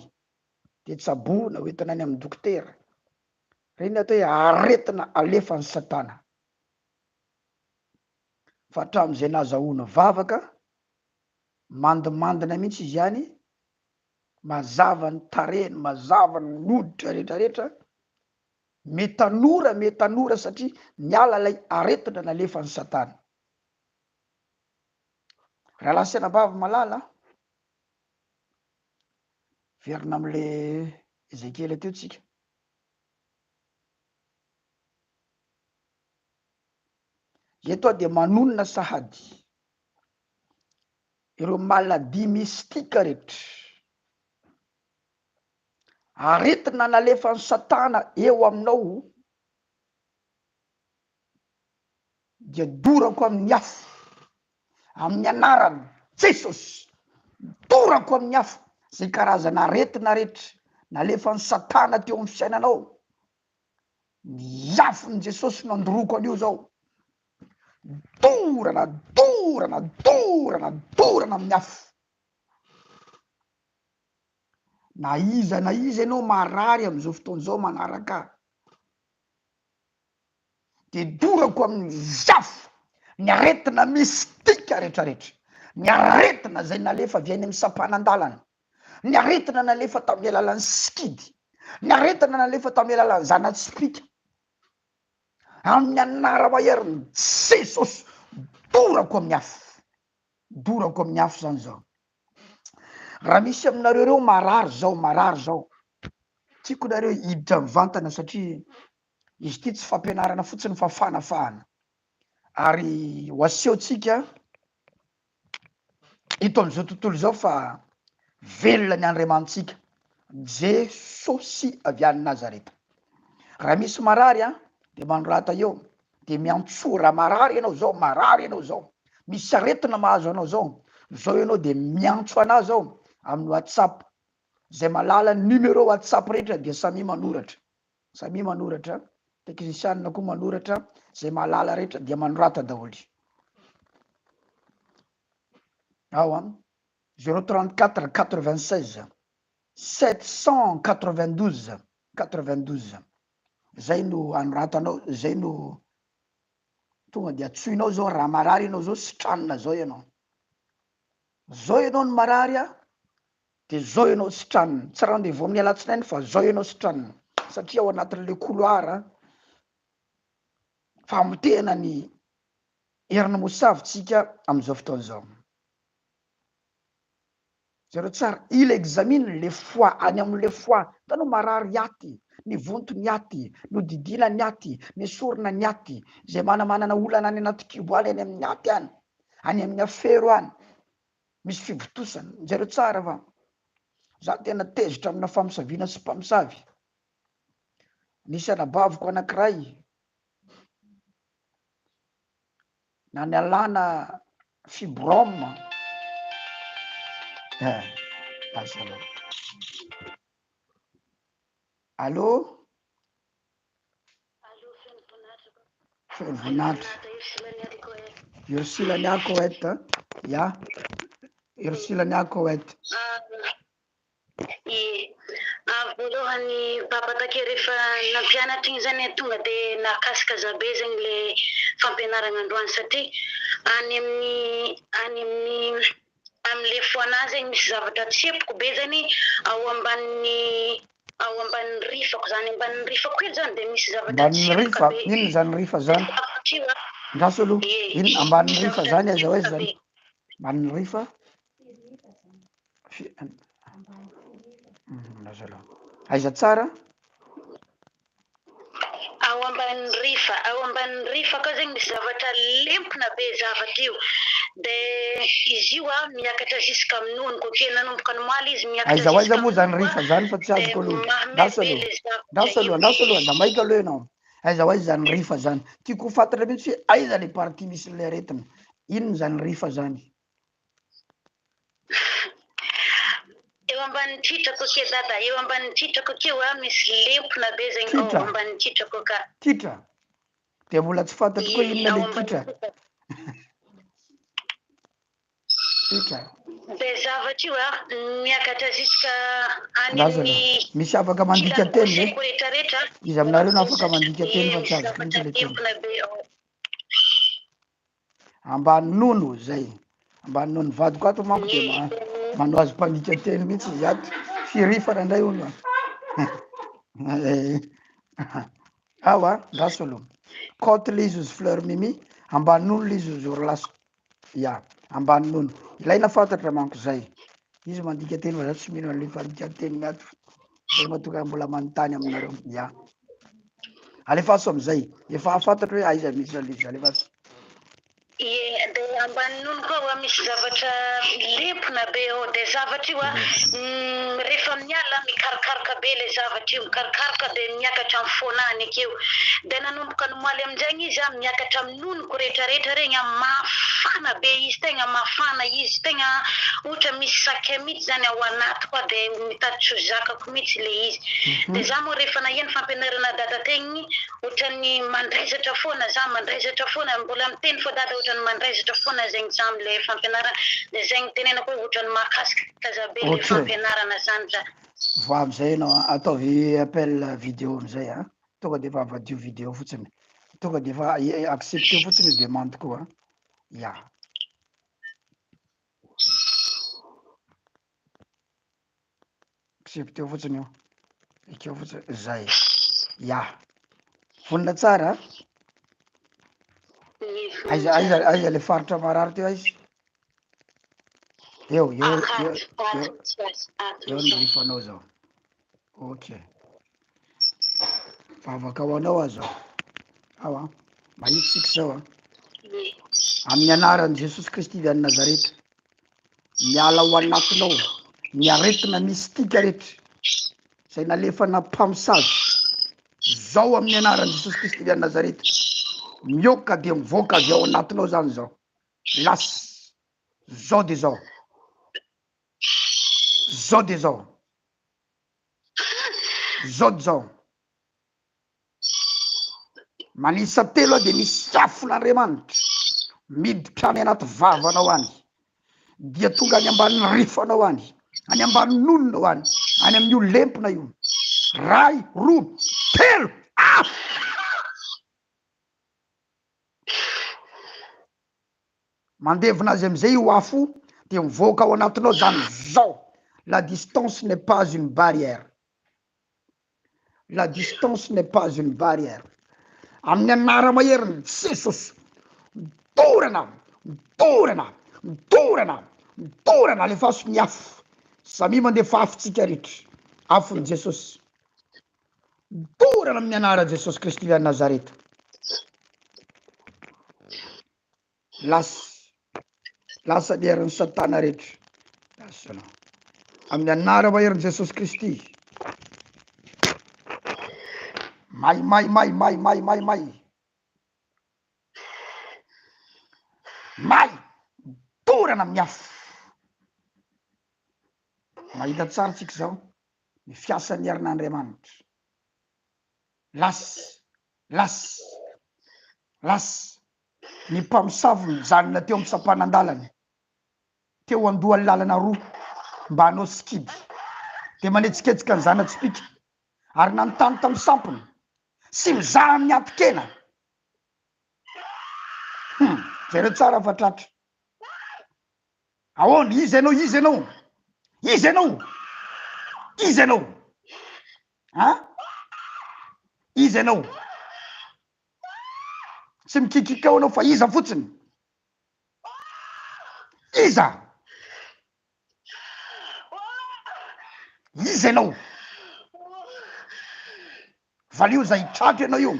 de tsaboana hoentina any amin'ny dokotera reny atao hoe aretina alefan'ny satana fa hatramin'izay nazahoana vavaka mandimandina mihitsy izy any mazava ny tarehiny mazava ny noditra rehetrarehetra metanora satria miala lay aretina nalefan'ny satana raha lasy anabavy malala verina am'le Ezekela teo tsika eto de manonona sahady ireo maladi mistika rehetra aretina nalefan'ny satana eo aminao dia dorako amin'ny afo amin'ny anarany Jesosy dorako amin'ny afo zay karazana aretina rehetra nalefan'ny satana teo amin'ny fiainanao ny afon' Jesosy no andoroko an'io zao dorana amin'ny afo na iza ianao marary am'izao fotoan'izao manaraka de dorako amin'ny afo ny aretina mistika rehetrarehetra ny aretina zay nalefa avy any amin'ny sampanan-dalana ny aretina nalefa tamin'ny alalan'ny sikidy ny aretina nalefa tamin'ny alalan'ny zanatsipika amin'ny anara maherin'ny Jesosy dorako amin'ny afo zany zao raha misy aminareo reo marary zao tiako nareo hiditra mivantana satria izy ty tsy fampianarana fotsiny fa fanafahana ary ho asehontsika ito am'izao tontolo zao fa velona ny Andriamanitsika Jesosy avy any Nazareta raha misy marary de manorata eo de miantso raha marary ianao zao misy aretina mahazo anao zao ianao de miantso anazy zao amin'ny WhatsApp zay malala ny numéro WhatsApp rehetra de samy manoratra teknisianina koa manoratra zay malala rehetra dia manorata daholy ao 034 96 792 zay no anoratanao zay no tonga de atsoinao zao raha marary ianao zao sitranina zao ianao no marary de zao ianao sitranina tsy raha nde vao amin'ny alatsinainy fa zao ianao sitranina satria ao anatin'le couloir famotehana ny herin'ny mosavy tsika am'izao fotoan'izao zareo tsara, il examine les fois, any am'le fois, tanao marary aty, ny vontony aty, no didinany aty, ny sorona ny aty, zay manamanana olana any anaty kibo any amin'ny aty any amin'ny afero any, misy fivotosana, zareo tsara fa za tena tezitra amina famisaviana sy mpamosavy. Nisy anabaviko anankiray na ny alana fibrome azalo. Allô? Feno vonatra. Ursulany ako eta. Ya. Ursulany ako eta. Voalohany papatake rehefa nampianatra iny zany tonga de nakasikazabé zegny le fampianarana androany satria any amle foana zegny misy zavatra tsepoko be zany ao ambanin'ny rifako zany, ambanin'ny rifako io zany de misy zavatra tsepoko be. Inona zany rifa zany? Ndraso aloha, ino ambanin'ny rifa zany aiza hoe zany? Ambanin'ny rifa? Ndraso aloha. Aiza tsara? Ao ambanin'ny rifa koa zegny misy zavatra lempona be zavatra io. De izy io miakatra jusqu'à amin'onoko ke nanomboka nomaly izy miakatra. Aiza aiza moa zany rifa zany fa tsy azoko aloha. Ndraso aloha, za maika aloha ianao. Aiza aiza zany rifa zany? Tiako fantatra mihitsy hoe aiza le partie misy le aretina. Inona zany rifa zany? Eo ambanin'ny titrako ke dada, eo ambanin'ny titrako keo misy lempona be zegny ao ambanin'ny titrako ka. Titra? De mbola tsy fantatro koa inona le titra. Titra. De zavatra io miakatra jusqu'à any misy afaka mandika teny ve? Izy aminareo na afaka mandika teny fa tsy azoko mihitsy le teny. Ambany nono zay. Ambany nono vadiko ato manko de manao azy mpandika teny mihitsy izy ato. Firifana indray olo. Awa, ndraso aloha. Côte le izy uzy fleur mimi, ambany nono le izy uzy orlaso. Ya, ambany nono. Ilaina fantatra manko zay. Izy mandika teny fa za tsy mino le fandika teny ato. Zay matoka mbola manontany aminareo. Ya. Alefaso amizay. Efa fantatra hoe aiza misy aliza alefaso. De ambany nono koa misy zavatra lempona be ao de zavatra io rehefa miala mikarikaroka be le zavatra io mikarikaroka de miakatra amin'ny fonany akeo de nanomboka nomaly amin'izay izy miakatra amin'ny nonoko rehetrarehetra regny mafana be izy tegna mafana izy tegna ohatra misy saky mihitsy zany ao anaty koa de mitatitry zakako mihitsy le izy de za moa rehefa naheno fampianarana dada tegny ohatrany mandraisatra foana za mandraisatra foana mbola miteny fa dada ohatrany mandraisatra foana zegny za am'le fampianarana de zegny tenenako hoe ohatrany mahakasika zabe le fampianarana zany za. Vo amizay anao ataovy appel vidéo amizay tonga de efa avadio vidéo fotsiny tonga de efa accepté fotsiny demande koa ya. Accepté fotsiny io ekeo fotsiny zay ya. Vonona tsara aiza le faritra marary teo aizy eo ny rifanao zao. Ok, favaka ho anao azo ao mahitsika zao amin'ny anaran'i Jesosy Kristy avy any Nazareta miala ho anatinao ny aretina mistika rehetra zay nalefana mpamosavy zao amin'ny anaran'i Jesosy Kristy avy any Nazareta mioka de mivoaka avy ao anatinao zany zao lasy zao de zao de zao manisa telo de misy afon'Andriamanitra miditra any anaty vavanao any dia tonga any ambanin'ny rifanao any ambany nononao any amin'io lempona io ray roa telo mandevina azy amizay io afo de mivoaka ao anatinao zany zao. La distance n'est pas une barrière. La distance n'est pas une barrière. Amin'ny anara maherin'i Jesosy mitorana alefaso miafo samy mandefa afitsika rehetra afony Jesosy dorana amin'ny anara Jesosy Kristy ilay Nazareta lasa ny herin'ny satana rehetra amin'ny anara maherin' Jesosy Kristy may dorana amin'ny afo mahita tsara tsika zao ny fiasan'ny herin'Andriamanitra lasy ny mpamosavy mijanona teo amin'ny sampanan-dalana teo andohan'ny lalana roa mba hanao sikidy de manetsiketsika ny zana-tsipika ary nanontany tamin'ny sampony sy mizaha amin'ny atikena jereo tsara fatratra ahoana izy ianao tsy mikikikao anao fa iza fotsiny iza ianao valio zay tratra ianao io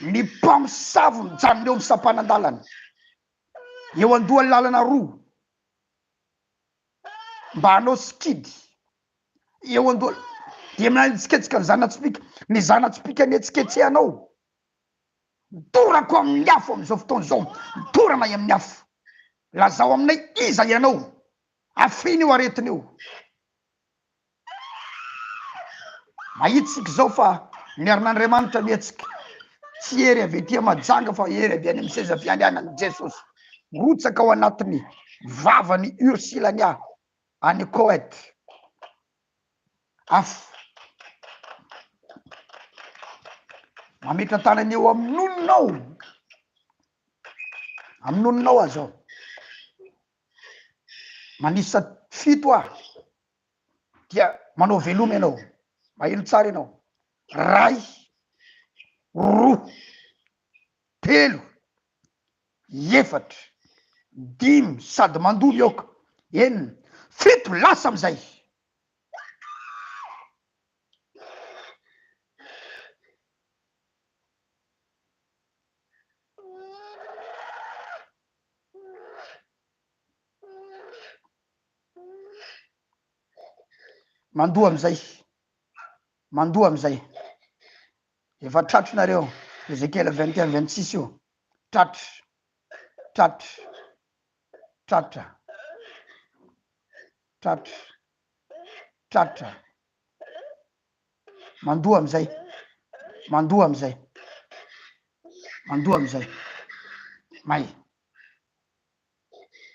ny mpamosavy mijanona eo amin'ny sampanan-dalana eo andohan'ny lalana roa mba hanao sikidy eo andohany de manetsiketsika ny zana-tsipika ny zana-tsipika nietsiketsehanao dorako amin'ny afo amin'izao fotoana zao dorana amin'ny afo lazao aminay iza ianao afiny io aretiny io mahitsika zao fa ny herin'Andriamanitra mihetsika tsy hery avy etỳ majanga fa hery avy any amin'ny seza fiandrianan'i Jesosy rotsaka ao anatin'ny vavany Ursilania any Koet afo mametra tanany eo amin'ononao azao manisa 7 dia manao velomy ianao maheno tsara ianao 2 3 4 5 sady mandomy aoka 7 lasa amizay mandoa amizay efa tratrinareo Ezekiel 21-26 io tratra mandoa amizay may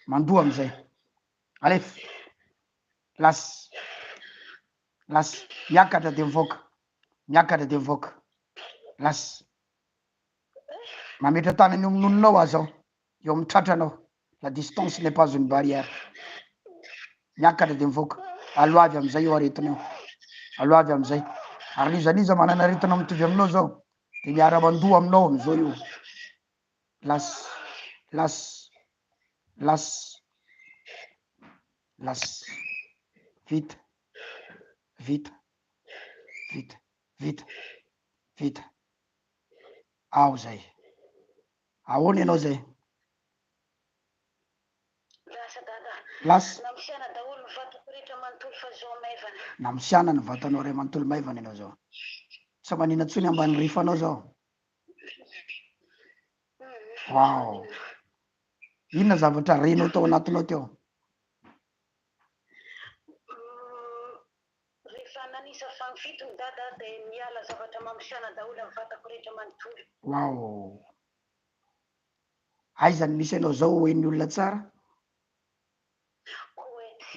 mandoa amizay alef lasy miakatra de mivoaka lasy mametra tanany amin'ononao azao eo amin'ny tratranao la distance n'est pas une barrière miakatra de mivoaka aloavy amizay eo aretinao aloavy amizay ary nizaniza manana aretina mitovy aminao zao de miara-mandoa aminao amizao io lasy vita ao zay ahoana ianao zay lasy namisiana ny vatanao ray manontolo maivana ianao zao tsy manina tsony ambany rifanao zao wow inona zavatra renao tao anatinao teo wow aizany misy anao zao hoen'ny olona tsara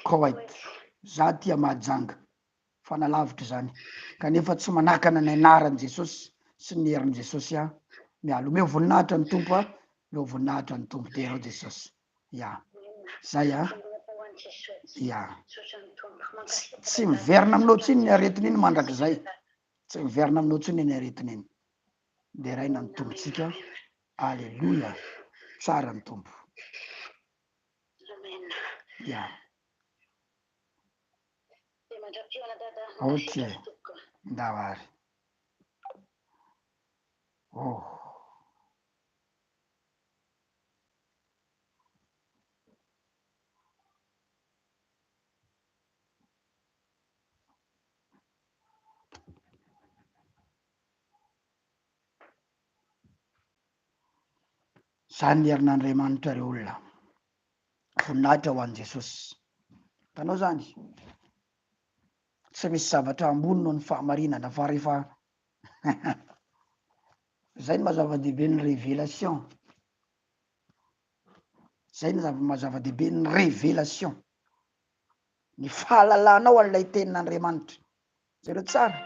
Koet za tia mahajanga fa nalavitra zany kanefa tsy manakana ny anaran'i Jesosy sy ny herin'i Jesosy mialo omeo voninahitra ny tompo leo voninahitra ny tompo terao Jesosy zay tsy miverina aminao tsiny ny aretiny iny mandrakizay tsy miverina aminao tsiny ny aretiny iny de raina ny tompotsika alleluia tsara ny tompo Ya. Dia mandrapiana dada. Okay. Ndawary. Oh. Zany herin'Andriamanitra reo olona. Voninahitra ho an'i Jesosy. Tanao zany? Tsy misy zavatra ambony noho ny fahamarinana fa rehefa zay ny mazava-dehibe ny révélation. Zay ny mazava-dehibe ny révélation. Ny fahalalanao an'ilay tenin'Andriamanitra. Zay reo tsara.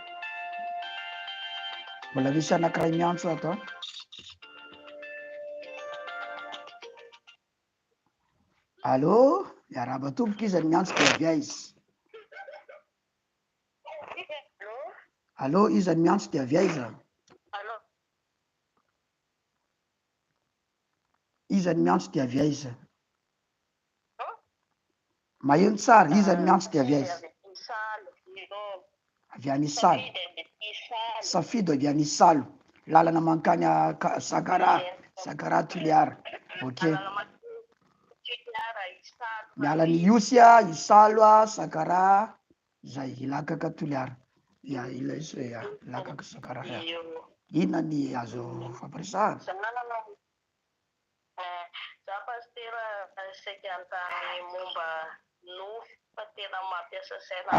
Mbola misy anankiray miantso ato. Allô? Miarahaba tomboka izy ny miantso dia avia izy. Allô, izy ny miantso dia avia izy. Izy ny miantso dia avia izy. Maheno tsara, izy ny miantso dia avia izy. Avia any Isalo. Safido avia any Isalo. Lalana mankany Sakara Tuliara. Ok. Miala ny Iosia, Isalo, Sakara, zay ilakaka Tuliara. Ya, ilay se ya, ilakaka Sakara ya. Inona ny azo fampiresahana? Za pastera saika antany momba nofy fa tena mampiasa saina.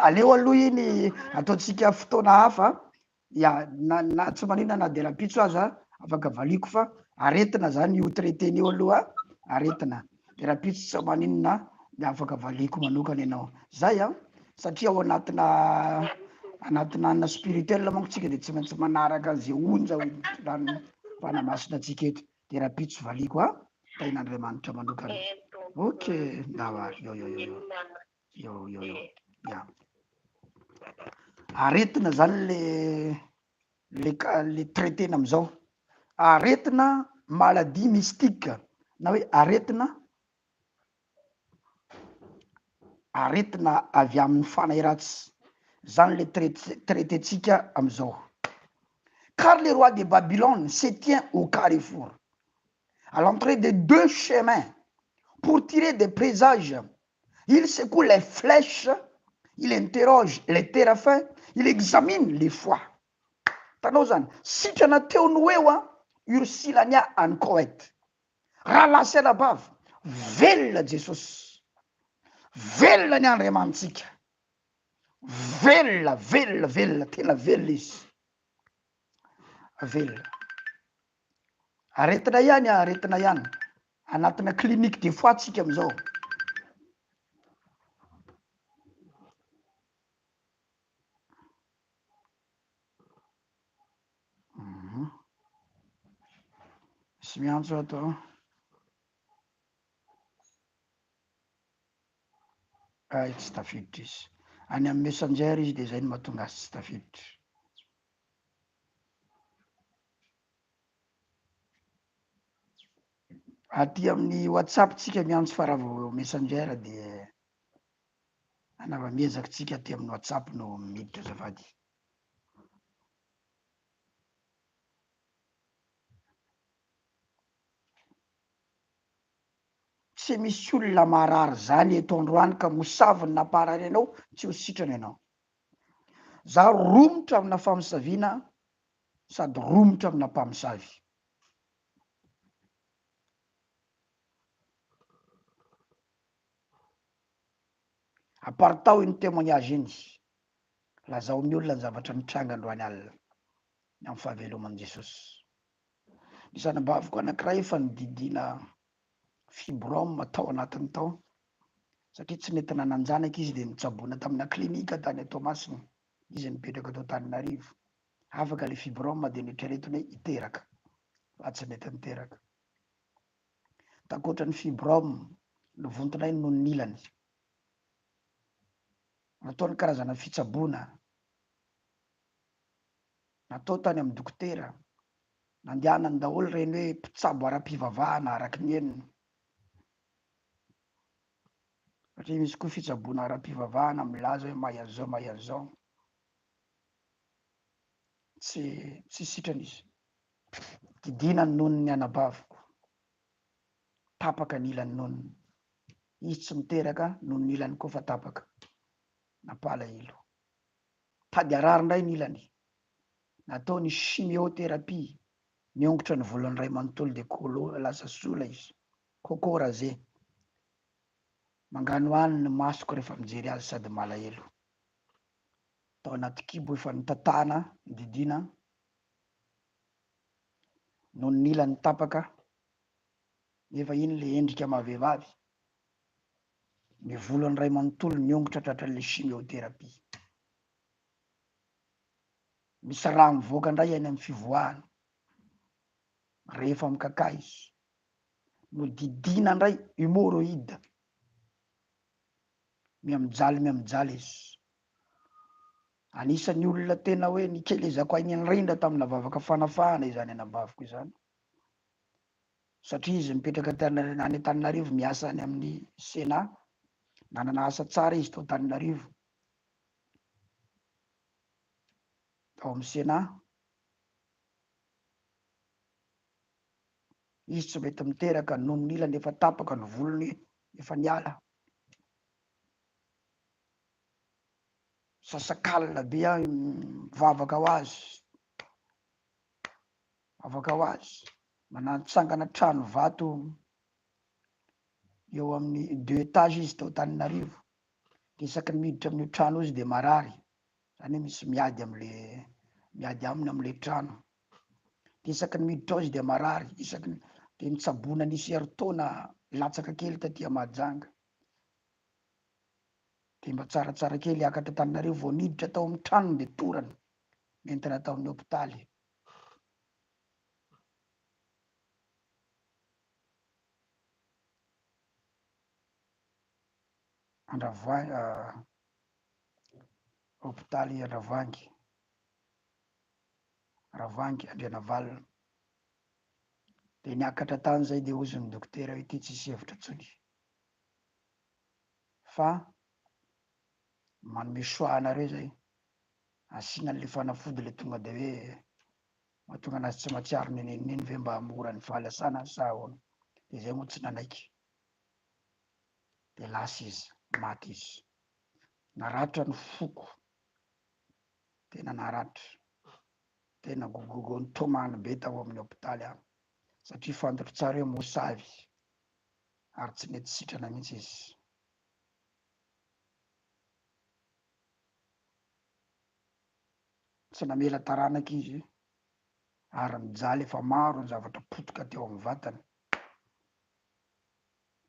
Aleo aloha iny ataotsika fotoana hafa. Ya, na tsy maninona na de rapitso aza afaka valiko fa aretina zany io traité io aloha, aretina. De rapitso tsy maninona de afaka valiko manokana ianao. Zay satria ao anatina anina spirituel manko tsika de tsy maintsy manaraka zay onja fanamasina atsika eto. De rapitso valiko tain'Andriamanitra manokana. Ok, ndawary. Yo. Ya. Aretina zany le traité-na amizao. Aretina maladie mystique. Na hoe aretina avy amin'ny fanahy ratsy. Zany le traité-tsika amizao. Car le roi de Babylone se tient au carrefour, à l'entrée des deux chemins, pour tirer des présages. Il secoue les flèches, il interroge les téraphins, il examine les foies. Tanao zany, sitrana teony hoe Ursilania any Koweït. Raha lasela bavy, velona Jesosy. Velona ny Andriamantsika. Velona, tena velona izy. Velona. Aretina ihany. Anatina clinique des foies tsika amizao. Sy miantso ato. Tsy tafiditra izy. Any amin'ny messenger izy de zay ny mahatonga azy tsy tafiditra. Aty amin'ny WhatsApp tsika miantso fa raha vao messenger de anava miezaka tsika aty amin'ny WhatsApp no miditra azafady. Tsy misy olona marary zany eto androany ka mosavy naparany ianao tsy ho sitrana ianao. Za romotra amina famisaviana sady romotra amina mpamosavy. Apartao iny témoignage iny. Lazao amin'ny olona ny zavatra mitranga androany alina. Ny amin'ny fahaveloman'i Jesosy. Ny sanabaviko anankiray efa nididina fibrome tao anatiny tao. Satria tsy nentina nanjanaka izy de nitsaboana tamina klinika tany Tomasina. Izy nipetraka tao Antananarivo. Afaka le fibrome de netreretiny hoe iteraka. Fa tsy mety niteraka. Takoatra ny fibrome, ny vontonay no nilany. Natao ny karazana fitsaboana. Natao tany amin'ny dokotera. Nandehanany daholo reny hoe mpitsabo ara-pivavahana araky ny heniny. satria misy koa fitsaboana ara-pivavahana milaza hoe mahay an'zao tsy sitrana izy. Didina ny nonony anabaviko, tapaka ny ilany nonony, izy tsy miteraka noho ny ilany koa fa tapaka, napalahelo. Tady arary indray ny ilany, natao ny chimiothérapie, niongotra ny volany ray manontolo de lasa sola izy, coco rasé. Mangano any ny masoko rehefa mijery azy sady malahelo. Tao anaty kibo efa nitatana didina noho ny ilany tapaka, nefa iny le endrika mahavehivavy. Ny volany ray manontolo niongotra tratran'le chimiothérapie. Misy raha mivoaka indray any amin'ny fivoahany rehefa mikakay izy, no didina indray hémorroïde, miamijaly izy. Anisan'ny olona tena hoe nikelezako ainy indrindra tamina vavaka fanafahana izany anabaviko izany, satria izy mipetraka any Antananarivo, miasa any amin'ny Sénat, nanana asa tsara izy tao Antananarivo, tao amin'ny Sénat. Izy tsy mety miteraka noho ny ilany efa tapaka, ny volony efa niala. Sasakalina be mivavaka ho azy, manantsangana trano vato eo amin'ny 2 étages izy tao Antananarivo, de isaky ny miditra amin'io trano izy de marary, zany hoe misy miady aminy am'le trano, de isaky ny miditra ao izy de marary, de nitsaboana nisy eritaona latsaka kely taty Mahajanga, de mba tsaratsara kely hiakatra Antananarivo vao niditra tao amin'ny tranony de torana, nentina tao amin'ny hôpitaly. Hôpitaly Ravangy Andrianavalona. De niakatra tany zay de ozy ny dokotera hoe ity tsisy hevitra intsony, fa manome choix anareo zay, asiana an'le fanafody le tonga de hoe mahatonga anazy tsy mahatsiaro neneniny ve mba mora ny fahalasana sa ahoana. De zay moa tsy nanaiky, de lasa izy, maty izy. Naratra ny foko, tena naratra, tena gogogo ny traumany be tao amin'ny hôpitaly any, satria fantatro tsara hoe mosavy ary tsy mety sitrana mihitsy izy. Tsy namela taranaka izy ary nijaly efa maro ny zavatra potika teo amin'ny vatany.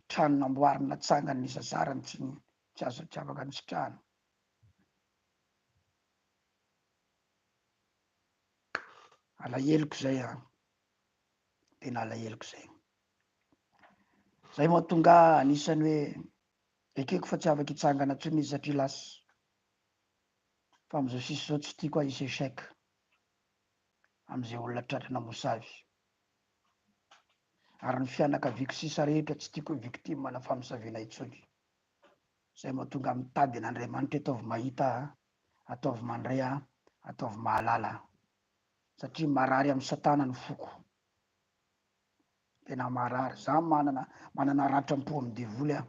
Trano namboarina natsangany nisasarany tsy afaka nisitrahana. Alaheloko zay tena alaheloko zay. Zay mahatonga anisany hoe ekeko fa tsy afaka hitsangana intsony izy satria lasa fa am'izao sisy zao tsy tiako hisy échec am'izay olona tratrana mosavy. Ary ny fianakaviako sisa rehetra tsy tiako hoe victime ana famosaviana intsony. Zay mahatonga mitady an'Andriamanitra ataovy mahita ataovy mandray ataovy mahalala, satria marary amin'ny satana ny foko, tena marary. Za manana ratram-po amin'ny devoly aho,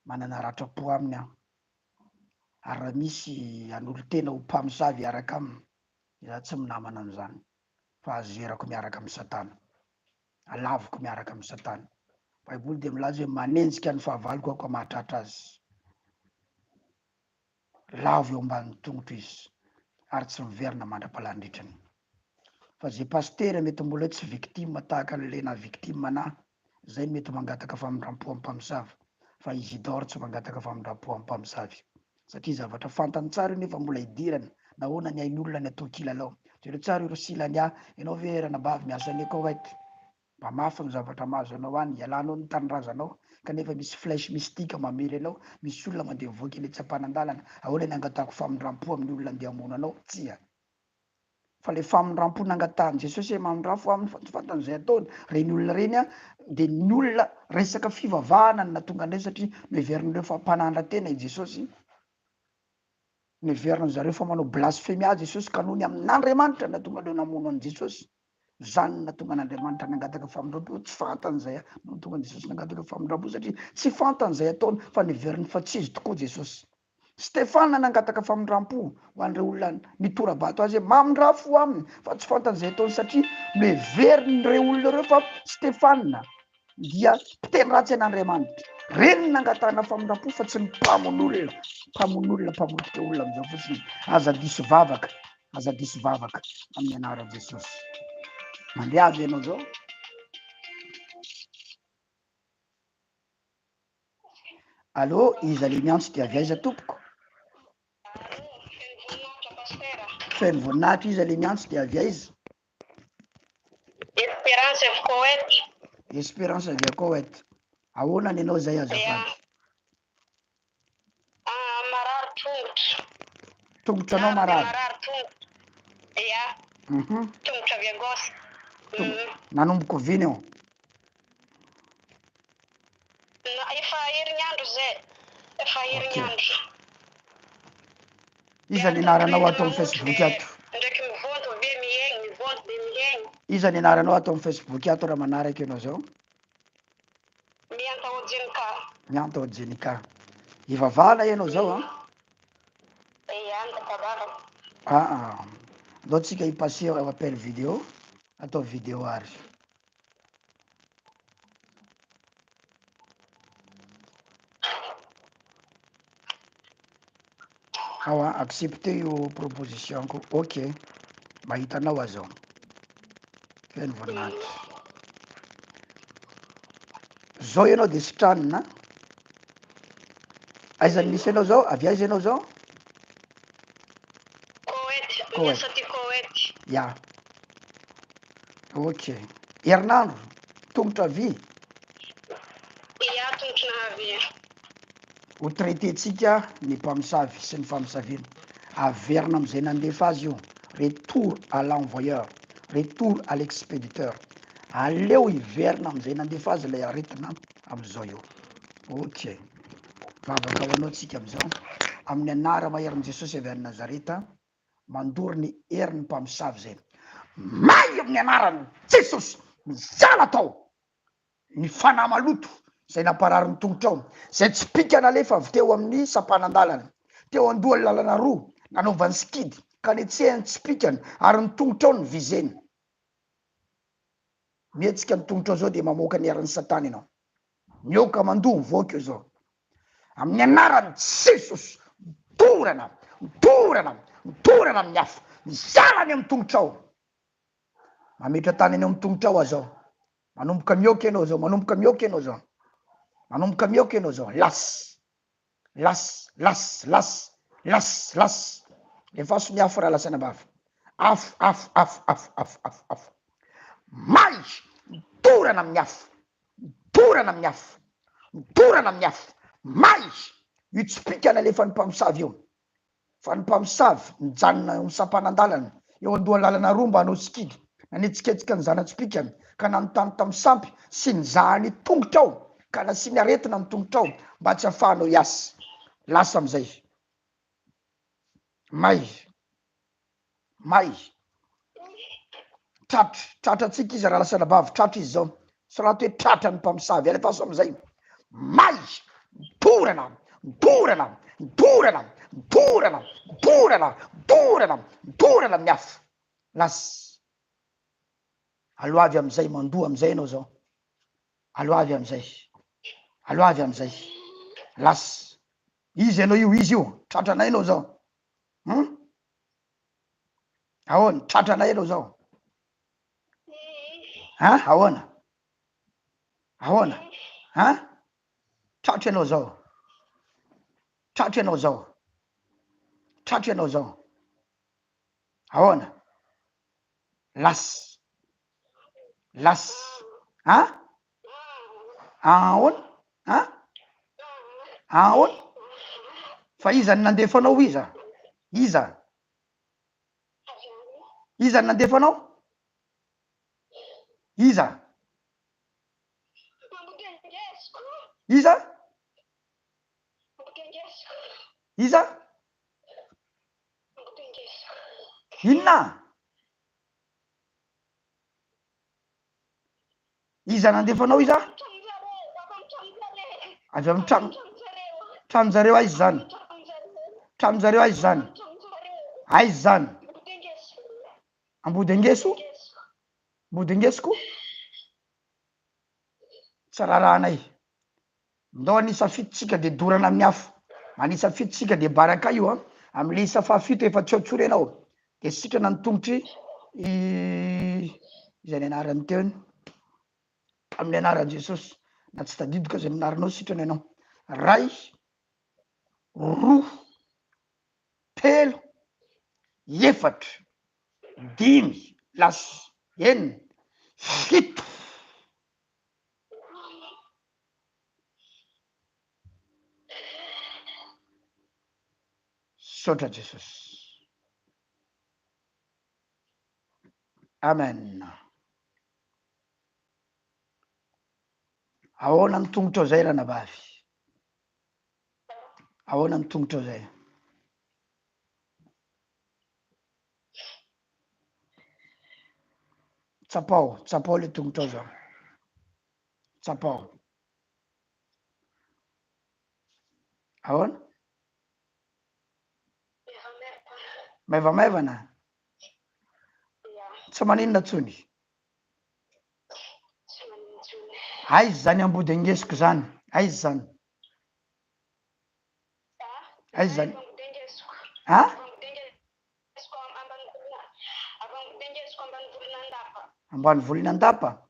manana ratram-po aminy aho, ary raha misy an'olo tena ho mpamosavy hiaraka aminy, za tsy minamana an'izany fa azerako miaraka amin'ny satana, alaviko miaraka amin'ny satana. Baiboly de milaza hoe manenjika ny fahavaloko aho ka mahatratra azy, lavo eo ambanin'ny tongotro izy ary tsy miverina mandra-pahalandritrany. Fa zay pastera mety mbola tsy victime tahaka an'le na victime anahy, zay mety mangataka famindram-po amin'ny mpamosavy, fa Isidore tsy mangataka famindram-po amin'ny mpamosavy, satria zavatra fantany tsara nefa mbola hidirana. Nahoana ny ain'olona ny atao kilalao, jereo tsara iro silany ianao ve ranabavy miasa any akao eto, mba mafy ny zavatra mahazo anao any, ialanao ny tanorazanao, kanefa misy flèche mystique mamely anao, misy olona mandeha mivoaka eny an-tsapanandalana, ahoana ny angatahako famindram-po amin'ny olona andeha hamono anao, tsia. fa le famindrampo nangatahany Jesosy mamindrampo aminy fa tsy fantan'izay ataony reny olona reny a de ny olona resaka fivavahana no natonga andreny satria noheverin'ireo fa mpanandra tena i Jesosy noheverina zareo fa manao blasphemia Jesosy ka nohony amin'Andriamanitra natonga andreo namono an' Jesosy zany natonga an'Andriamanitra nangataka famindrampo tsy fantan'izay natonga an' Jesosy nangataka famindrampo satria tsy fantan'izay ataony fa niveriny fa tsy izy tokoa Jesosy. Stefana nangataka famindrampo ho an'ireo olona nitora-bato azy mamindrampo aminy fa tsy fantan'izay ataony satria noheverin'ireo olona reo fa Stefana dia mpiteny ratsy an'Andriamanitra reny nangatahana famindrampo fa tsy ny mpamon'olona mpamolotra olona am'izao fotsiny aza diso vavaka amin'ny anaran'i Jesosy. Mandeha avy ianao zao. Allô, iza le miantso dia avy aiza tompoko? Feno voninahitra iza le miantso dia avy aiza? Espérance avy Koweto. Espérance avy Koweto. Ahoana ny anao zay azafady? Marary tongotra. Tongotra anao marary? Marary tongotra. Ia. Tongotra avy angosy. Nanomboka viny eo? Efa herinandro zay. Efa herinandro. Iza ny anaranao ato amin'ny Facebook ato? Ndraiky mivonto be miegny, mivonto be miegny. Iza ny anaranao ato amin'ny Facebook ato raha manaraka ianao zao? Mianta Ojenika. Mianta Ojenika. Ivavahana ianao zao a? Ia, ndakavava. Ndao tsika hipasser appel vidéo, atao vidéo ary. Accepter io proposition ko. Ok. Mahitanao azo. Feno voninahitra. Zao ianao de sitranina. Aiza misy ianao zao? Avy aiza ianao zao? Koweto. Miasa ty Koweto. Ya. Ok. Herinandro, tongotra vy. Ia, tongotra vy. Ho traité-tsika ny mpamosavy sy ny famosavina. Averina am'izay nandefa azy io. Retour à l'envoyeur. Retour à l'expéditeur. Aleo hiverina am'izay nandefa azy ilay aretina am'izao io. Ok. Vavaka ho anao tsika am'izao. Amin'ny anara maherin' Jesosy avy any Nazareta, mandory ny herin'ny mpamosavy zay. May amin'ny anarany Jesosy, mizala tao ny fanahy maloto zay namparary ny tongotrao, zay tsy pikana alefa avy teo amin'ny sampanan-dalana, teo andohany lalana roa nanaovany skidy ka netsehany tsy pikana ary ny tongotrao ny vizeny. Mihetsika ny tongotrao zao de mamoaka ny herin'ny Satana ianao. Mioka mandoha mivoaka io zao. Amin'ny anarany Jesosy, mitorana amin'ny hafa, mizalany amin'ny tongotrao. Mametra tany any amin'ny tongotrao azao. Manomboka mioka ianao zao, manomboka mioka ianao zao. Manomboka mioka ianao zao. Las. Efa so miafo raha lasana bava. Afo. May, mitorana amin'ny hafa. May, io tsy pikana alefa ny mpamosavy io. Fa ny mpamosavy mijanona misampanandalana eo andohany lalana roa mba hanao skidy. Nanetsiketsika ny zana-tsipikany ka nanontany tamin'ny sampy sy nizahany tongotrao ka nasiany aretina amin'ny tongotrao mba tsy hahafahanao hiasa. Lasa am'izay. May. Tratra tsika izy raha lasana bavy, tratra izy zao. Sorato hoe tratra ny mpamosavy, alefa so am'izay. May, mitorana amin'ny hafa. Las. Aloavy am'izay, mandoa am'izay ianao zao. Aloavy am'izay. Las. Izy io, tratranay ianao zao. Ahoana, tratranay ianao zao. Ahoana. Tratra ianao zao. Ahoana. Las. Ahoana. Fa iza ny nandefanao iza. Iza nandefanao? Iza? Iza? Iza? Inona? Iza nandefanao iza? Avy amin'ny tranonjareo aiza zany? Tranonjareo aiza zany? Aiza zany? Ambody angeso? Ambody angesoko? Tsararahanay. Ndao anisa fitotsika de dorana amin'ny afo. Anisa fitotsika de baraka io a. Amin'ny isa fahafito efa tsoatsorenao. De sitrana ny tongotry izay ny anarany teony. Amin'ny anaran'i Jesosy. Na tsy tadidoka zay anaranao sitrana ianao. 2, 3, 4, 5, lasa 9, 7. Saotra Jesosy. Amen. Ahoana ny tongotrao zay ranavavy? Ahoana ny tongotrao zay? Tsapao le tongotrao zao. Tsapao. Ahoana? Maivamaivana? Tsy maninona tsony? Aiza zany ambody angesiko zany? Aiza zany? Aiza zany? Ha? Ambany Volinan-dapa?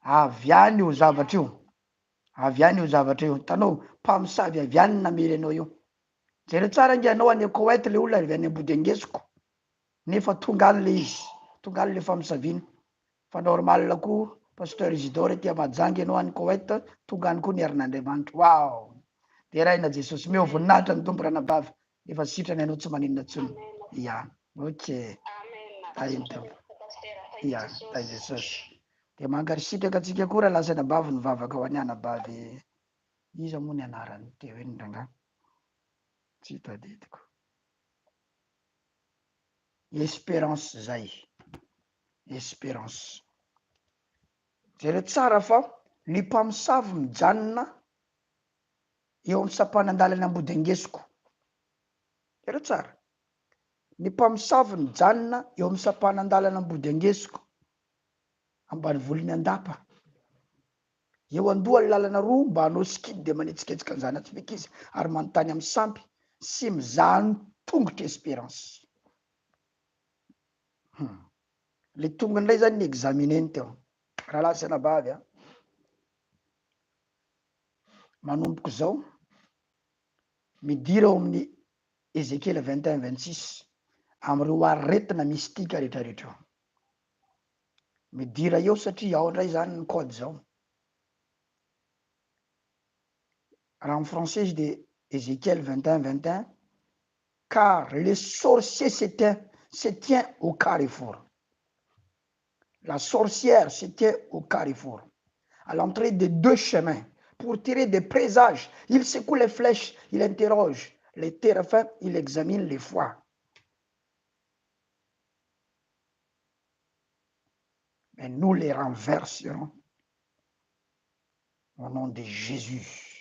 Avy any io zavatra io. Avy any io zavatra io. Tanao mpamosavy avy any namely anao io. Jereo tsara nge anao any Koweït le olona avy any ambody angesiko. Nefa tonga any le izy. Tonga any le famosaviana. Fa normal koa pasteur Isidore tia majangy anao any Koweït. Tonga any koa ny herin'Andriamanitra. Wow! De raina Jesosy meo voninahitra ny tompo ranabavy. Efa sitrany anao tsy maninona tsony. Ya. Ok. Ya, ta Jesosy. De mangarisitraka atsika koa raha lasa anabavy ny vavaka ho any anabavy. Iza moa ny anarany teo eny ranga? Tsy tadidiko. Espérance zay. Espérance. Jereo tsara fa ny mpamosavy mijanona eo amin'ny sampanan-dalana ambody angesiko. Jereo tsara. Ny mpamosavy mijanona eo amin'ny sampanan-dalana ambody angesiko. Ambany Volinan-dapa. Eo andoha lalana roa mba hanao skidy de manetsiketsika ny zanatsipika izy ary manontany amin'ny sampy sy mizaha ny tongotry Espérance. Le tongony indray zany ny examineny teo. Raha lasa anabavy a. Manomboko zao midira ao amin'ny Ezekiel 21-26 amin'ireo aretina mistika rehetrarehetra. Midira eo satria ao indray zany ny code zao. Raha en français izy de Ezekiel 21-21, car le sorcier se tient au carrefour. La sorcière se tient au carrefour, à l'entrée des 2 chemins, pour tirer des présages. Il secoue les flèches, il interroge les téraphins, il examine les foies. Mais nous les renverserons au nom de Jésus.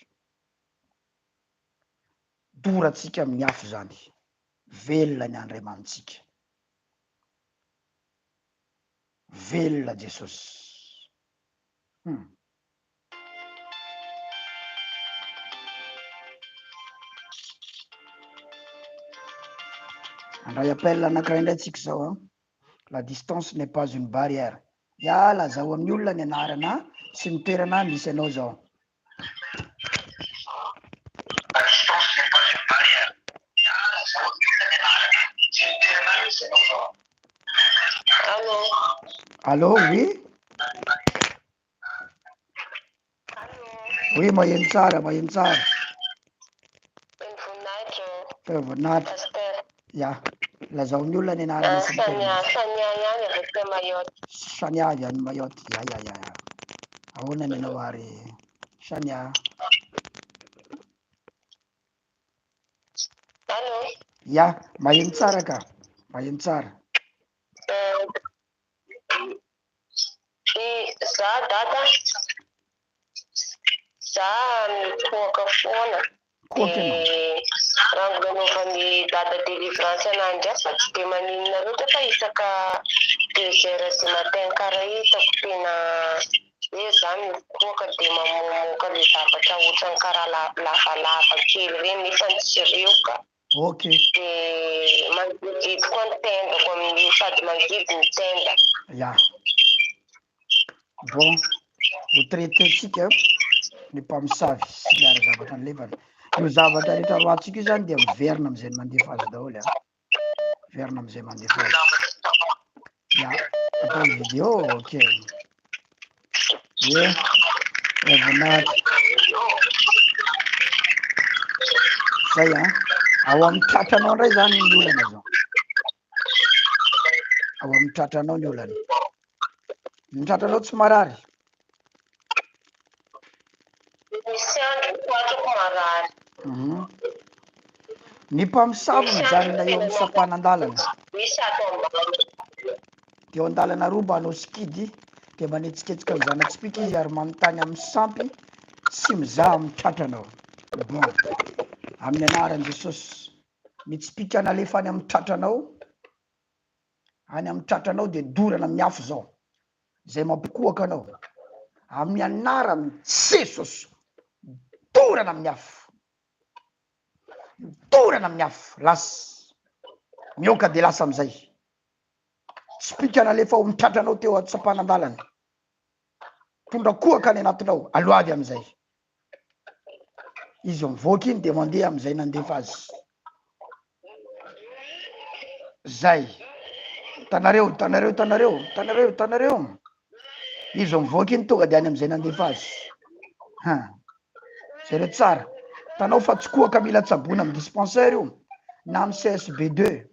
Doratsika amin'ny afo zany. Velona ny Andriamantsika. Velona Jesosy. Andray appel anankiray indray tsika zao. La distance n'est pas une barrière. Ya lazao amin'ny olona ny anarana sy ny toerana misy anao zao. Allô, oui? Oui, maheno tsara, maheno tsara. Voninahitra. Ya. lazaony olona ny anarana Sania ihany avy Mayotte. Sania any Mayotte. Ya. Ahoana ny anao ary Sania? Allô? Ya, maheno tsara ka. Maheno tsara. Za dada. Za mikoaka foana. Koaka ianao? Raha nanaovan'ny dada délivrance ananjy asa tsy dia maninona loatra fa isaka 2 heures du matin karaha hitako tena hoe za mikoaka dia mamoaka le zavatra ohatrany karaha lavalava kely reny nefa tsy reoka. Okay. Dia mangididy koa ny tendako amin'io sady mangidy ny tenda. Ya. Bon, ho traitentsika ny mpamosavy sy miara zavatra ny levana. Io zavatra rehetra roantsika io zany dia miverina am'izay mandefa azy daholo a. Verina am'izay mandefa azy. Ya, atao vidéo, ok. Ye, revinahitra. Zay a. Ao amin'ny tratranao indray zany ny olana zao. Ao amin'ny tratranao ny olana. Ny tratranao tsy marary. Misy andro quatroko marary. Ny mpamosavy mijanona eo amin'ny sampanan-dalana. Misy ato ambany. Dia eo an-dalana roa mba hanao skidy dia manetsiketsika ny zanatsipika izy ary manontany amin'ny sampy sy mizaha amin'ny tratranao. Bon, amin'ny anaran'i Jesosy mitsipika nalefa any amin'ny tratranao, any amin'ny tratranao dia dorana amin'ny afo zao zay mampikoaka anao. Amin'ny anaran'i Jesosy dorana amin'ny afo, dorana amin'ny afo, lasa mioka dia lasa am'izay. Tsipika nalefa ao amin'ny tratranao teo an-tsapanan-dalana, tondra kohaka any anatinao, aloady am'izay. Izy mivoaka iny dia mandeha am'izay nandefa azy. Zay. Tanareo. Izy mivoaka iny tonga dia any am'izay nandefa azy. Zay rehetra tsara. Tanao fa tsy kohaka mila tsaboina amin'ny dispensaire io, na amin'ny CSB2,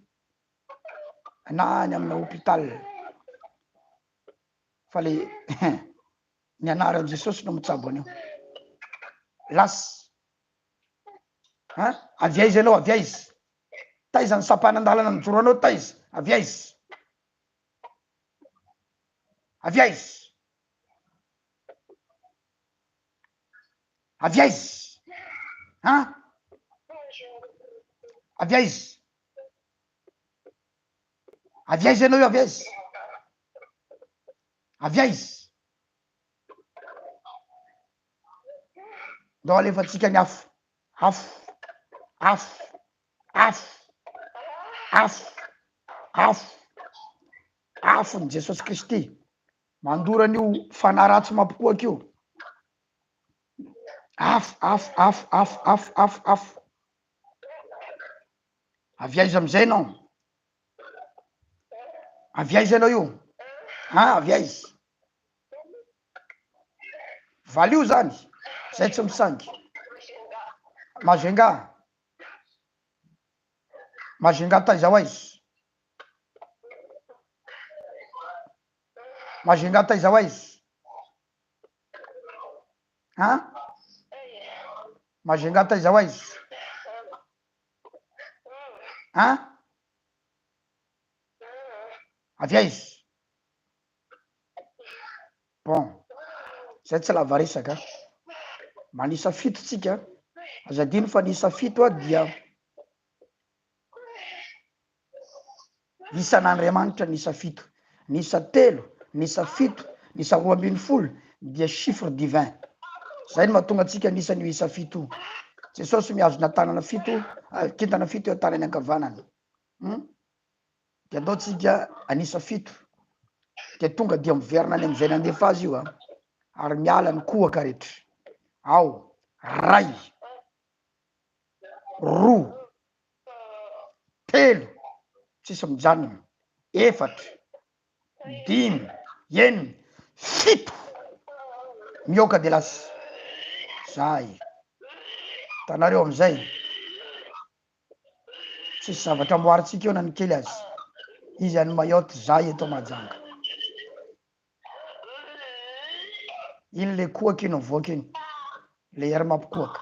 na any amina hôpital. Fa le ny anaran'i Jesosy no mitsabo an'io. Lasa. Avia izy anao, avia izy. Taiza ny sampanan-dalana mijoro anao, taiza. Avia izy. Avia izy. Avia izy. Avia izy. Avia izy anao io, avia izy. Avia izy. Ndao alefatsika ny afo. Afon Jesosy Kristy mandoran'io fanahy ratsy mampikoaka io. Afo. Avia izy am'izay anao. Avia izy anao io. Avia izy. Valio zany. Zay tsy misangy. Mazenga taiza ho aizy. Mazenga taiza ho aizy. Mazenga taiza ho aizy. Avia izy. Bon, zay tsy lava resaka. Manisa fito tsika. Azadino fa nisa fito dia isan'Andriamanitra nisa fito. Nisa telo, nisa fito, nisa 12 dia chiffre divin. Zay no mahatonga atsika nisan'io isa fito. Jesosy mihazona tanana fito, kintana fito eo tanany ankavanany. Dia andao tsika anisa fito. Dia tonga dia miverina any am'izay nandefa azy io ary miala ny kohaka rehetra. Ao, ray, roa, telo, tsisy mijanona, efatra, 5, 6, 7 mioka de lasa. Zay. Tanareo am'izay. tsisy zavatra amboaritsika eo na ny kely azy izy any mayotte zay eto Mahajanga iny le koaka iny mivoaka iny le ery mampikoaka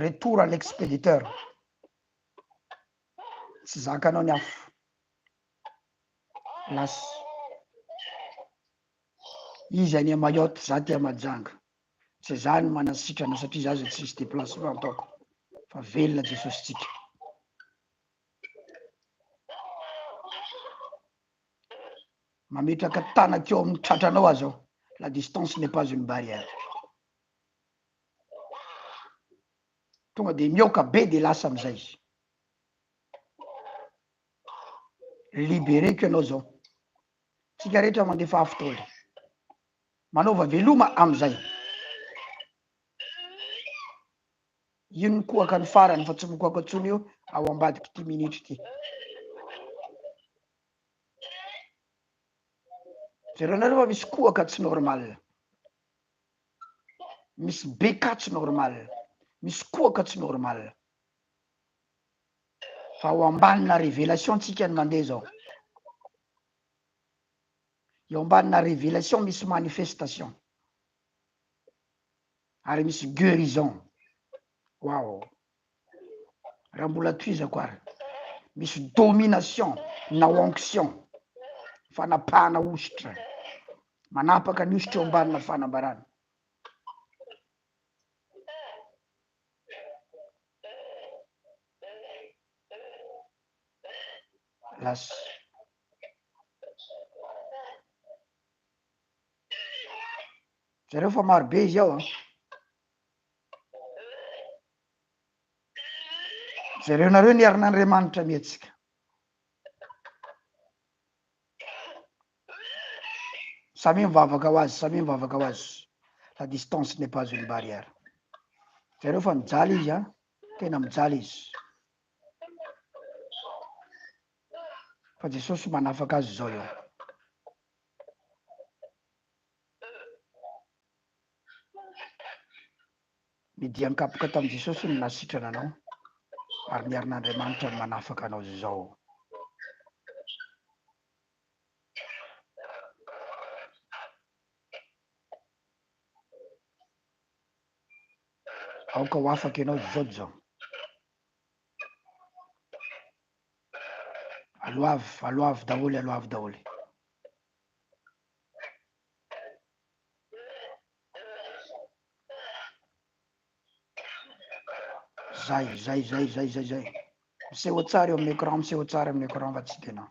retour à l'expéditeur tsy zakanao ny afo lasy izy any Mayotte za ty Mahajanga tsy zany manasitrana satria za zay tsisy déplacement ataoko fa velona Jesosy tsika mametraka tanakeo amin'ny tratranao azy aho la distance n'est pas une barrière tonga de mioka be de lasa amizay libéreko ianao zao tsika rehetra mandefa afo toly manaova veloma amizay ino ny koaka ny farany fa tsy mikoaka atsony io ao ambadiky ty minitry ty zareo nareo fa misy koaka tsy normal misy beka tsy normal misy koaka tsy normal fa ao ambanina révélation tsika ny mandeha zao eo ambanina révélation misy manifestation ary misy guérison wow raha mbola toizako ary misy domination na onction fanapahana ositra manapaka ny ositra eo ambanina fanambarana lasy zareo fa maro be izy ao zareo nareo ny herin'Andriamanitra mihetsika samy mivavaka ho azy samy mivavaka ho azy la distance n'est pas une barrière zareo fa mijaly izy tena mijaly izy fa Jesosy manafaka azy zao eo midiankapoka tamy Jesosy ny nasitrana anao ary ny herin'Andriamanitra ny manafaka anao zao aoka ho afaky ianao zao aloavy daholy zay miseho tsara eo amin'ny écran miseho tsara amin'ny écran fa tsy tena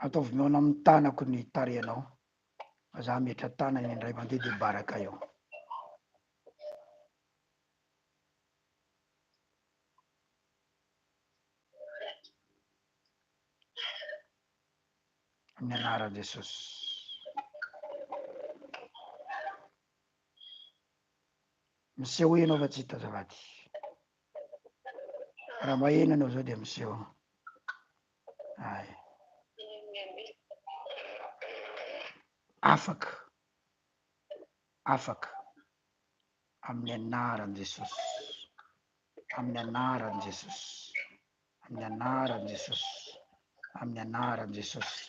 ataovy meona amin'ny tanako ny tarehanao fa za metra tanany indray mandeha de baraka eo amin'ny anaran'i Jesosy miseho enao fa tsy hita zavady raha maheno anao zao de miseho ay afaka amin'ny anaran'i Jesosy amin'ny anaran'i Jesosy amin'ny anaran'i Jesosy amin'ny anaran'i Jesosy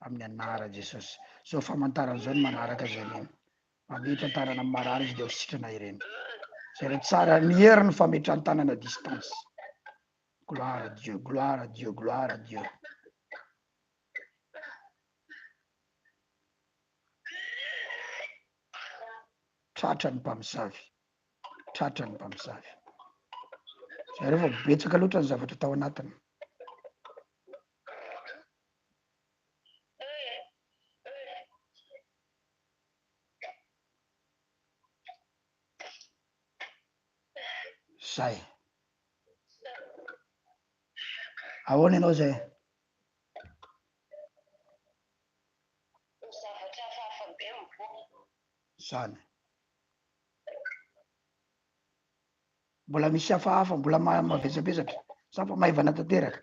amin'ny anaran'i Jesosy zao famantaran'izao ny manaraka zay neny mamitra tanana amin'ny marary izy de ho sitrana ireny zay re tsara ny heriny fametrahany tanana distance gloire à Dieu gloire à Dieu gloire à Dieu tratrany mpamosavy zareo fa betsaka loatra ny zavatra tao anatiny zay ahoana ianao zay zany mbola misy hafahafa mbola mavesabesatra sa fa maivana tanteraka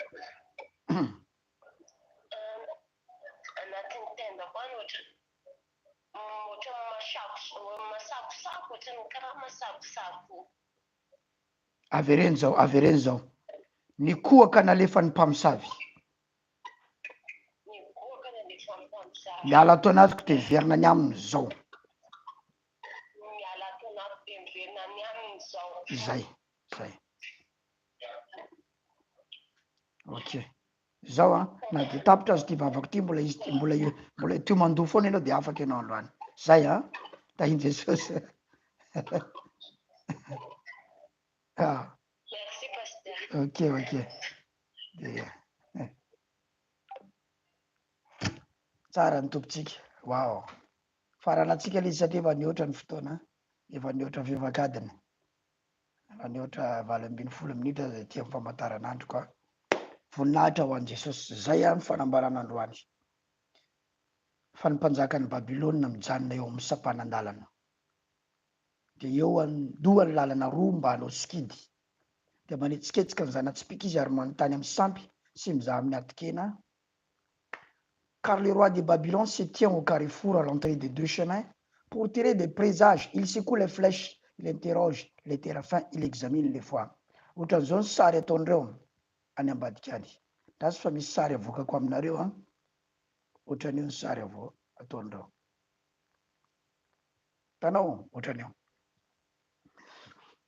avereny zao ny kohaka nalefa ny mpamosavy miala ato anatiko de verina ny aminy zao zay ok zao na de tapitra azy ty vavako ty mbola izy ty mbola tio mandoa foana ianao de afaky ianao androany zay tahiny Jesosy ok de tsara ny tompotsika wow faranatsika lizy satria efa nihoatra ny fotoana efa nihoatra fevakadiny efa nihoatra 8:40 zay ty amy famataranandro ka voninahitra ho an' Jesosy zay ny fanambarana androany fa ny mpanjaka ny Babilôna mijanona eo amin'ny sapanandalana de eo dohany lalana roa mba hanao skidy de manetsiketsika ny zanatsipiky izy ary manontany amin'ny sampy sy mizaha amin'ny atokena car le roi de Babylone se tient au carrefour à l'entrée des 2 chemins pour tirer des présages. Il secoue les flèches, il interroge les téraphins, il examine les fois. Ohatran'izao ny sary ataondreo any ambadika any tasy fa misy sary avokako aminareo ohatran'io ny sary ataondreo tanao ohatran'io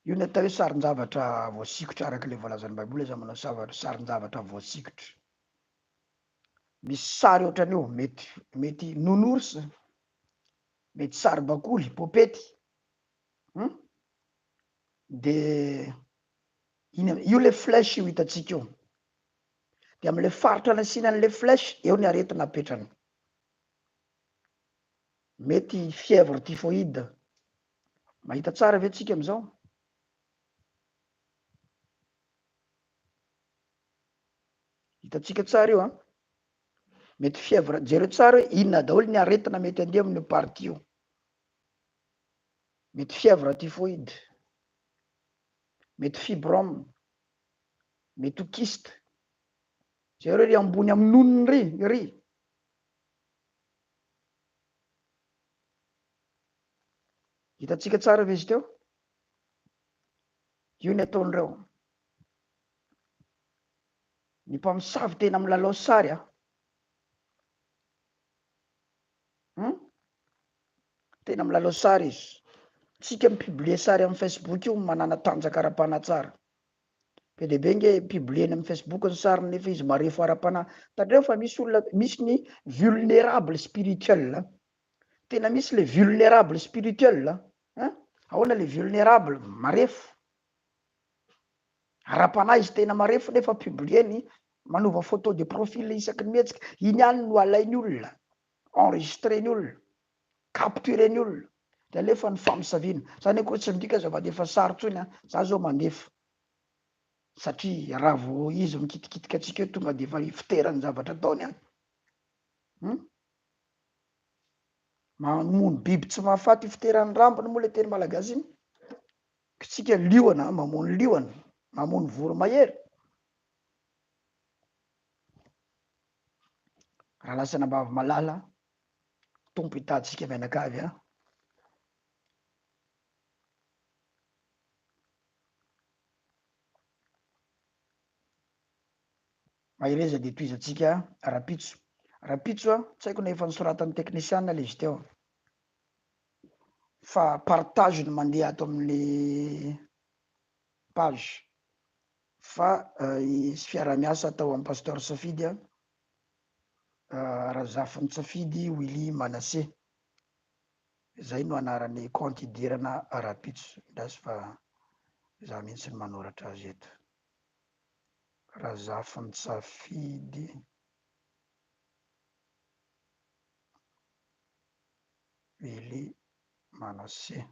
io ny atao hoe sarin-javatra voasikotra araka le voalazan'ny baiboly za manao sarin-javatra voasikotra misy sary ohatran'io mety nounours mety sary bakoly popety de io le flèche io hitatsika io de am'le faritra nasinan'le flèche eo ny aretina apetrany mety fièvre typhoïde mahita tsara ve tsika am'izao hitatsika tsara io mety fièvre jereo tsara hoe inona daholo ny aretina mety andeha amin'ny partie io mety fièvre typhoïde mety fibrome mety kiste jereo ry ambony amin'ny nonony ry hitatsika tsara ve izy teo io ny ataondreo ny mpamosavy tena milalao sary tena milalao sary izy tsika mipiblie sary amin'ny Facebook io manana tanjaka ara-panatsara be de be nge piblieny amin'ny Facebook ny sary nefa izy marefo ara-panahy tandreo fa misy olona misy ny vulnérable spirituel tena misy le vulnérable spirituel ahoana le vulnérable marefo ara-panahy izy tena marefo nefa piblieny manova photo de profil isaky ny mihetsika iny any no alainy olona enregistreny olona captureny olona de alefa ny famosaviana zany akoatsy midika zava de efa sarotsony za zao mandefa satria raha vo izy mikitikitika atsika eo tonga de efa fiterany zavatra ataony mamono biby tsy mahafaty fiterany rambony moa le teny malagasy iny tsika lioana mamono voro mahery raha lasa nambavy malala tompo hitatsika mianakavy mahereza de toizatsika rapitso tsy haiko na efa nisoratan'ny teknisiana le izy teo fa partage no mandeha ato amin'ny page fa isy fiara-miasa atao amin'ny pasteur Safidy Razafiny Safidy Willy Manasseh zay no anarany compte idirana rapitso ndasy fa za mihitsy ny manoratra azy eto Razafiny Safidy Willy Manasseh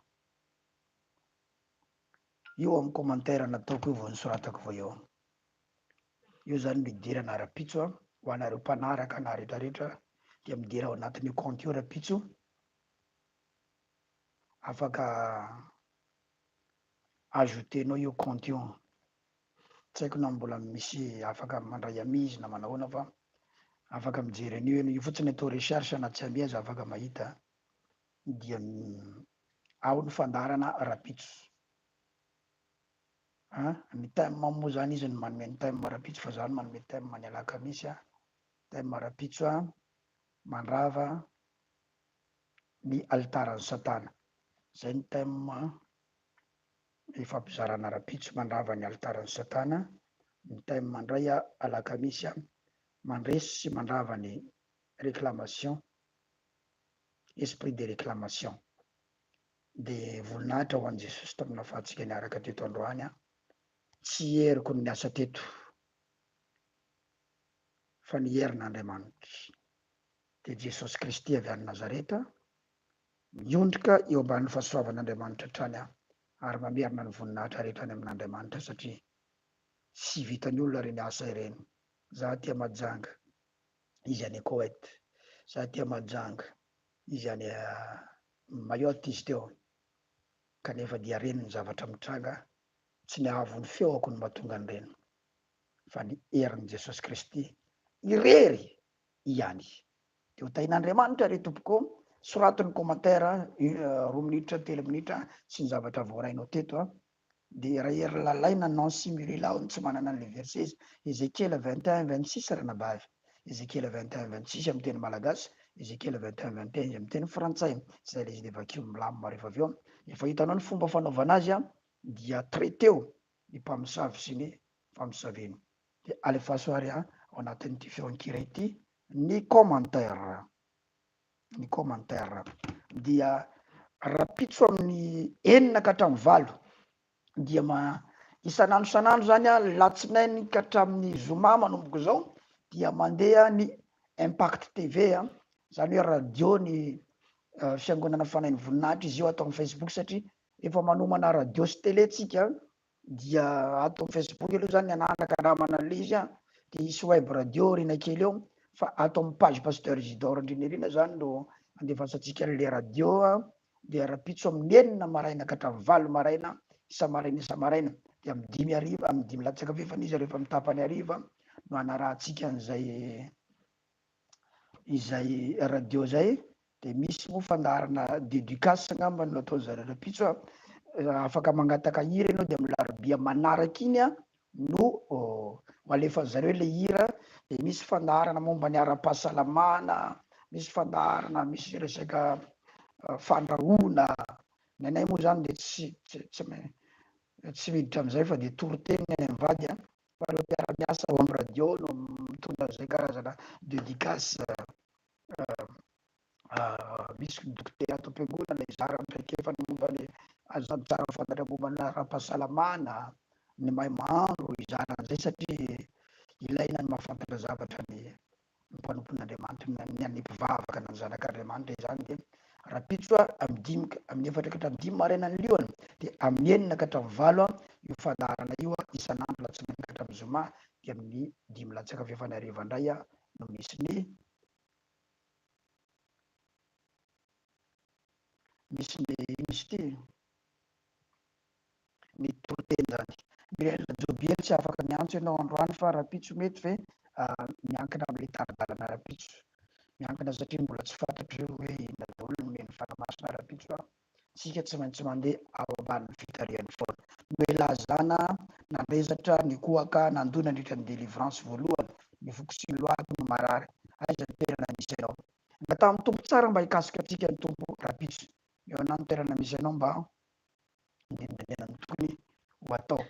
io amin'ny commentaire nataoko io vo nisoratako vo io zany no idirana rapitso ho anareo mpanaraka na rehetrarehetra dia midira ao anatin'io compte io rapitso afaka ajoutenao io compte io tsy haiko na mbola misy afaka mandray amizy na manahoana fa afaka mijery an'io io fotsiny atao recherche na tsy amiazy afaka mahita dia ao ny fandarana rapitso. Ny thème moa zany izy ny manome ny thème rapitso fa zany manome thème ny alakamisy a. Thème rapitso a mandrava ny altaran'ny satana. Zay ny thème fampizarana rapitso mandrava ny altaran'ny satana. Ny thème mandray a alakamisy a mandresy sy mandrava ny réclamation, esprit de réclamation. De voninahitra ho an'i Jesosy tamina fahatsika niaraka teto androany a, tsy heriko ny asa teto fa ny herin'Andriamanitra. De Jesosy Kristy avy any Nazareta miondrika eo ambanin'ny fahasoavan'Andriamanitra hatrany a, ary mamerina ny voninahitra rehetra any amin'Andriamanitra satria tsy vitan'ny olona reny asa ireny. Za tia majanga izy any Koweït, za tia majanga izy any Mayotte izy teo, kanefa dia reny ny zavatra mitranga, tsy ny ahavon'ny feoko ny mahatonga an'ireny fa ny herin'i Jesosy Kristy irery ihany. De ho tain'Andriamanitra re tompoko, soratiny commentaire 2 minitra 3 minitra sy ny zavatra voarainao teto a. De raha hery lalaina Nancy Murila tsy manana an'le verset izy, Ézéchiel 21-26 ranabavy, Ézéchiel 21-26 amin'ny teny malagasy, Ézéchiel 21-21 amin'ny teny frantsay. Zay le izy le vakio milamina rehefa avy eo. Efa hitanao ny fomba fanaovana azy a, dia traiteo ny mpamosavy sy ny mpamosaviny. De alefaso ary a ao anatin'ity feonkira ity ny commentaire dia rapitso amin'ny 9 ka hatramin'ny 8 dia isan'andro isan'andro zany a, latsinainy ka hatramin'ny zoma manomboka zao dia mandeha ny Impact TV a, zany hoe radio ny fiangonana fanahy ny voninahitra. Izy io atao amin'ny Facebook satria efa manomana radio sy télé tsika, dia atao amin'ny Facebook aloha zany anaraka namana an'le izy a, de isy web radio rina kely eo, fa atao amin'ny page pasteur Isidore Ndrinirina zany no andefasantsika le radio a. De rapitso amin'ny 9 maraina ka hatramin'ny 8 maraina isa-maraina. De amin'ny 5 hariva, amin'ny 5 latsaka fefany izy rehefa mitapany hariva no anarahantsika an'izay radio zay. De misy moa fandarana dédicace ngamba no ataony zareo rapitso a, afaka mangataka hira ianao de amin'ny larobia manaraka iny a no ho alefan'ny zareo le hira. De misy fandarana momba ny ara-pahasalamana, misy fandarana misy resaka fandrahoana. Nenay moa zany de tsy miditra am'izay fa de toro-teny ny any mivady a, fa reo mpiara-miasa ao amin'ny radio no mitondra zay karazana dédicace. Misy dokotera ato am-piangonana izara mitraikefany momba ny azady tsara fantatra momba ny ara-pahasalamana, ny mahay mahandro izara an'izay satria ilaina ny mahafantatra zavatra ny mpanompon'Andriamanitra, ny any mpivavaka na ny zanak'Andriamanitra izany. De rapitso a amin'ny 4 ka hatramin'ny 5 maraina ny liona, de amin'ny 9 ka hatramin'ny 8 io fandarana io a isan'andro latsinainy ka hatramin'ny zoma. De amin'ny 5 latsaka fefany hariva indray a no misy ny toro-teny zany. Mirelina Jobiel tsy afaka miantso ianao androany fa rapitso mety ve miankina am'le taridalana rapitso, miankina satria mbola tsy fantatro hoe inona daholo no meny fanamasina rapitso a. Tsika tsy maintsy mandeha ao ambanin'ny fitariany foana. Noelazana nandrezatra ny kohaka nandoa nandritra ny délivrance voalohany, ny fokosiloako no marary. Aiza ny toerana misy ianao? Nataon'ny tompo tsara mba hikasika atsika ny tompo rapitso. Eo anany toerana misy ianao mba indendendena ny tokony ho atao.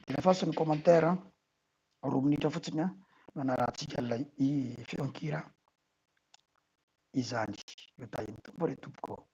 De lafaso ny commentaire 2 minitra fotsiny a no anarahantsika ilay feonkira izany. Io tahin'ny tompo re tompoko.